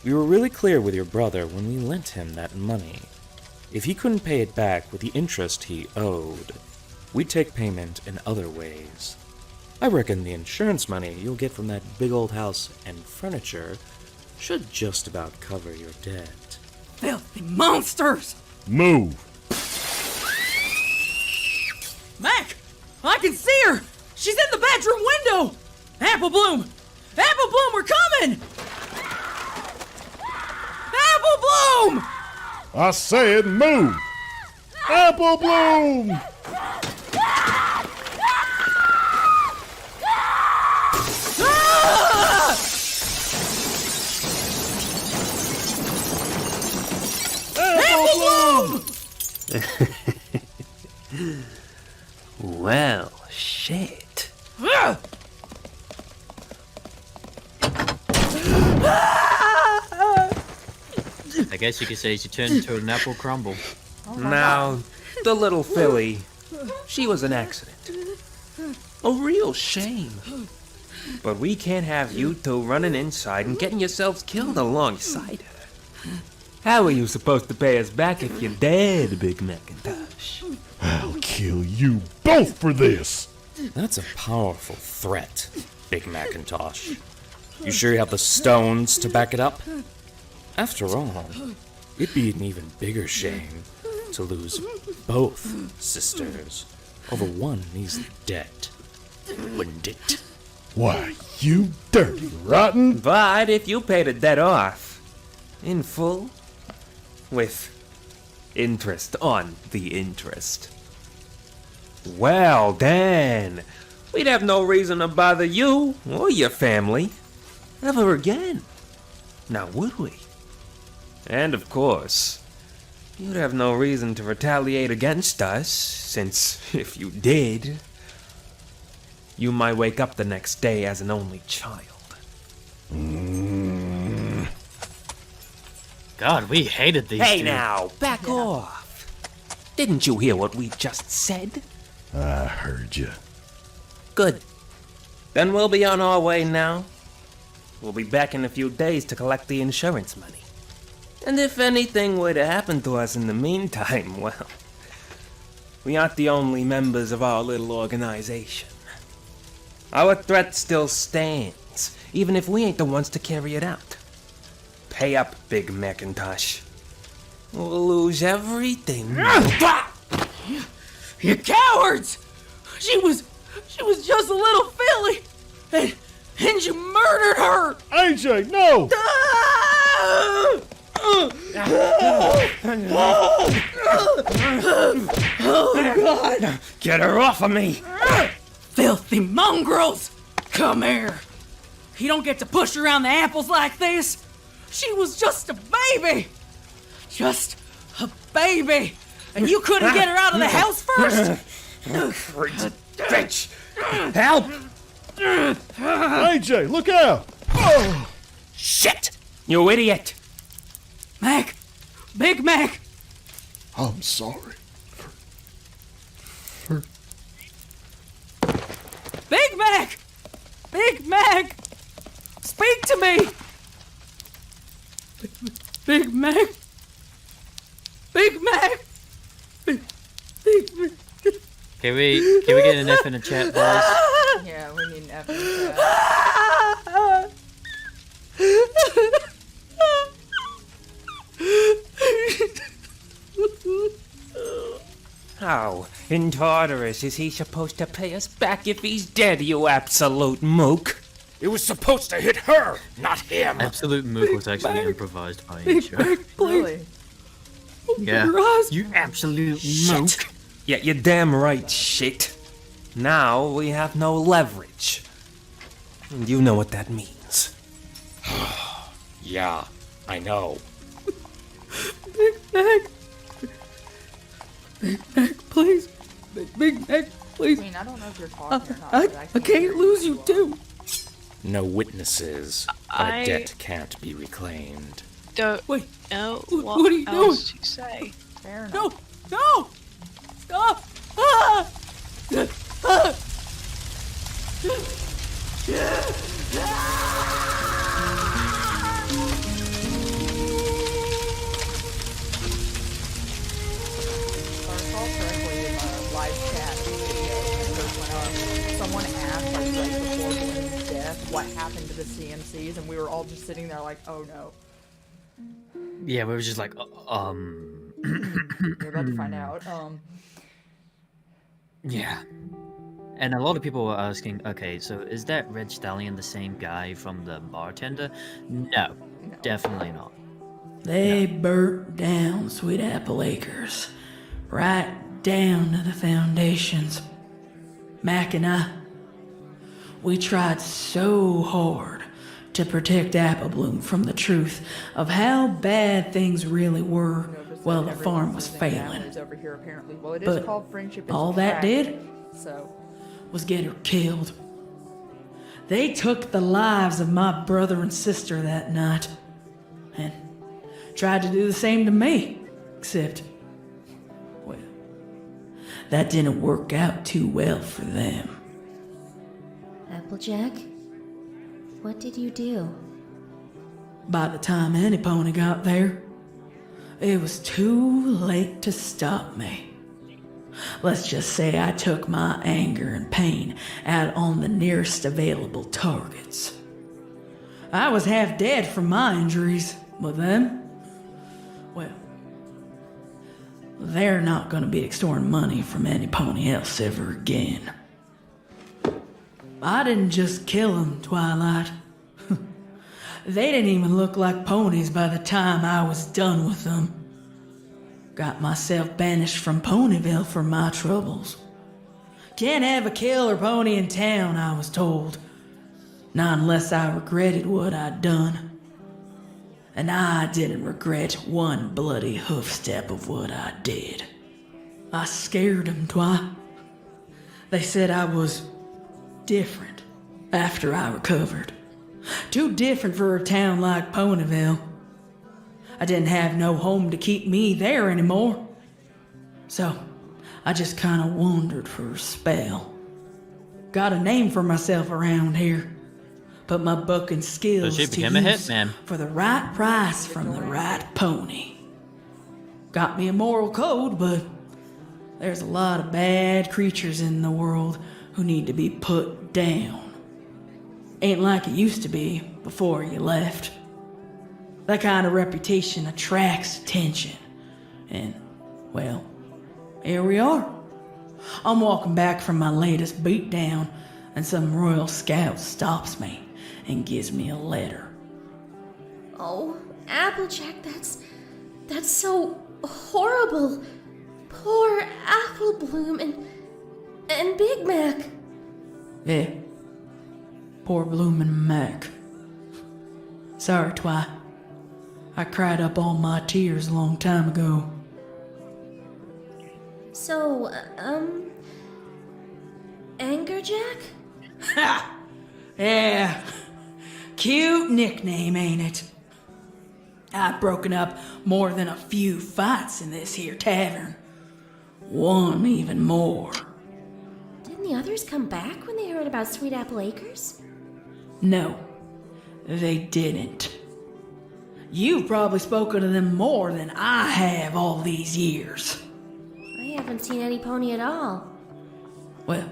We were really clear with your brother when we lent him that money. If he couldn't pay it back with the interest he owed, we'd take payment in other ways. I reckon the insurance money you'll get from that big old house and furniture should just about cover your debt. Filthy monsters! Move! Mac! I can see her! She's in the bedroom window! Apple Bloom! Apple Bloom, we're coming! Apple Bloom! I said move! Apple Bloom! Ah! Apple Bloom! Well, shit. I guess you could say she turned into an apple crumble. Now, the little filly, she was an accident. A real shame. But we can't have you two running inside and getting yourselves killed alongside her. How are you supposed to pay us back if you're dead, Big Macintosh? I'll kill you both for this! That's a powerful threat, Big Macintosh. You sure you have the stones to back it up? After all, it'd be an even bigger shame to lose both sisters over one measly debt, wouldn't it? Why, you dirty rotten! But if you pay the debt off, in full, with interest on the interest, well then, we'd have no reason to bother you or your family ever again. Now would we? And of course, you'd have no reason to retaliate against us, since if you did, you might wake up the next day as an only child. God, we hated these Hey two. now, back off. Didn't you hear what we just said? I heard you. Good. Then we'll be on our way now. We'll be back in a few days to collect the insurance money. And if anything were to happen to us in the meantime, well, we aren't the only members of our little organization. Our threat still stands, even if we ain't the ones to carry it out. Pay up, Big Macintosh. We'll lose everything. You cowards! She was just a little filly, and you murdered her! AJ, no! Oh, God! Get her off of me! Filthy mongrels! Come here! You don't get to push around the apples like this! She was just a baby! Just a baby! And you couldn't get her out of the house first? Crazy bitch! Help! AJ, look out! Oh. Shit! You idiot! Mac! Big Mac! I'm sorry. Big Mac! Big Mac! Speak to me! Big Mac! Big Mac! Big Mac! Can we get an F in the chat, boys? Yeah, we need an F in the chat. How in Tartarus is he supposed to pay us back if he's dead, you absolute mook? It was supposed to hit her, not him. Absolute mook was actually improvised by Big Aisha. Mac, please. Really? Yeah. Your eyes. You absolute mook. Yeah, you're damn right, shit. Now we have no leverage. And you know what that means. Yeah, I know. Big Mac! Big Mac, please! Big Mac, please! I mean, I don't know if you're talking or not. I but can't lose you too! No witnesses, but a debt can't be reclaimed. Don't Wait. know What are you else doing? to say. Fair enough. No! Stop! Ah! Ah! If I recall correctly, in the live chat video when it first went up, someone asked, like, right before Bloom's death, what happened to the CMCs, and we were all just sitting there like, oh no. Yeah, we were just like, You're about to find out. Yeah. And a lot of people were asking, okay, so is that Red Stallion the same guy from the bartender? No, definitely not. They burnt down Sweet Apple Acres, right down to the foundations. Mac and I, we tried so hard to protect Apple Bloom from the truth of how bad things really were while the farm was failing. Over here, apparently. Well, it is But called Friendship is all that Tragic, did so was get her killed. They took the lives of my brother and sister that night and tried to do the same to me, except, well, that didn't work out too well for them. Applejack? What did you do? By the time any pony got there, it was too late to stop me. Let's just say I took my anger and pain out on the nearest available targets. I was half dead from my injuries, but them, well, they're not going to be extorting money from any pony else ever again. I didn't just kill them, Twilight. They didn't even look like ponies by the time I was done with them. Got myself banished from Ponyville for my troubles. Can't have a killer pony in town, I was told. Not unless I regretted what I'd done. And I didn't regret one bloody hoof step of what I did. I scared them, Twi. They said I was different after I recovered. Too different for a town like Ponyville. I didn't have no home to keep me there anymore. So, I just kinda wandered for a spell. Got a name for myself around here. Put my bucking skills So she to became a use hitman. for the right price from the right pony. Got me a moral code, but there's a lot of bad creatures in the world who need to be put down. Ain't like it used to be before you left. That kind of reputation attracts attention. And, well, here we are. I'm walking back from my latest beatdown, and some Royal Scout stops me and gives me a letter. Oh, Applejack, that's so horrible. Poor Apple Bloom and Big Mac. Yeah. Poor Bloomin' Mac. Sorry, Twi. I cried up all my tears a long time ago. So, Anger Jack? Ha! Yeah. cute nickname, ain't it? I've broken up more than a few fights in this here tavern. One even more. Didn't the others come back when they heard about Sweet Apple Acres? No, they didn't. You've probably spoken to them more than I have all these years. I haven't seen any pony at all. Well,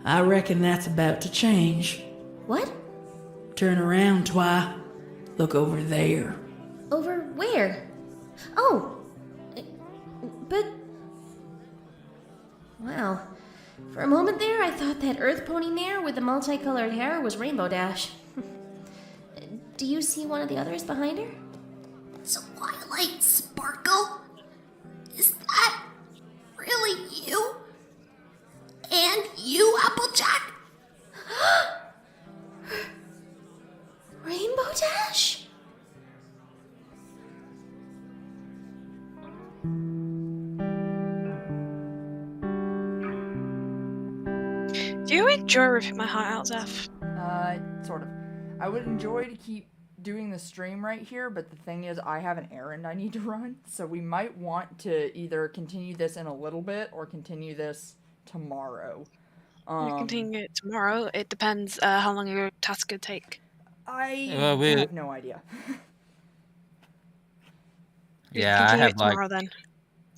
I reckon that's about to change. What? Turn around, Twi. Look over there. Over where? Oh, but... Wow. For a moment there, I thought that earth pony mare with the multicolored hair was Rainbow Dash. Do you see one of the others behind her? Twilight Sparkle? Is that really you? And you, Applejack? Rainbow Dash? Do you enjoy ripping my heart out, Xeph? Sort of. I would enjoy to keep doing the stream right here, but the thing is, I have an errand I need to run, so we might want to either continue this in a little bit or continue this tomorrow. We continue it tomorrow. It depends how long your task could take. I have no idea. Yeah, I have tomorrow, then.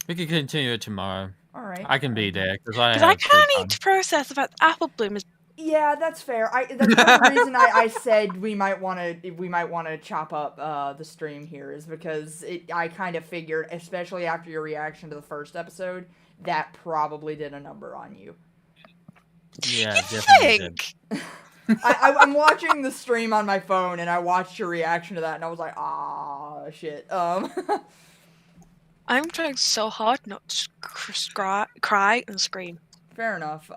We can continue it tomorrow. All right. I can be there because I kind of need to process the fact that Apple Bloom is. Yeah, that's fair. That's the reason I said we might want to chop up the stream here is because I kind of figured, especially after your reaction to the first episode, that probably did a number on you. Yeah, definitely did. I'm watching the stream on my phone, and I watched your reaction to that, and I was like, ah, shit. I'm trying so hard not to cry and scream. Fair enough.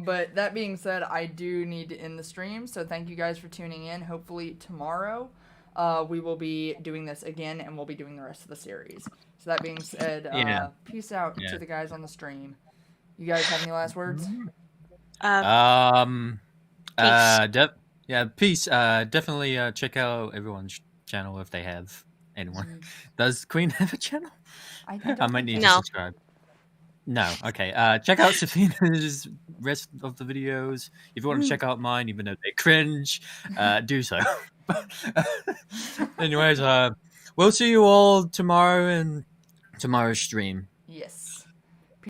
But that being said, I do need to end the stream, so thank you guys for tuning in. Hopefully tomorrow, we will be doing this again, and we'll be doing the rest of the series. So that being said, peace out to the guys on the stream. You guys have any last words? Peace. Definitely check out everyone's channel if they have anyone. Does Queen have a channel? I might need to subscribe. No, okay. Check out Safina's rest of the videos. If you want to check out mine, even though they cringe, do so. Anyways, we'll see you all tomorrow in tomorrow's stream. Yes.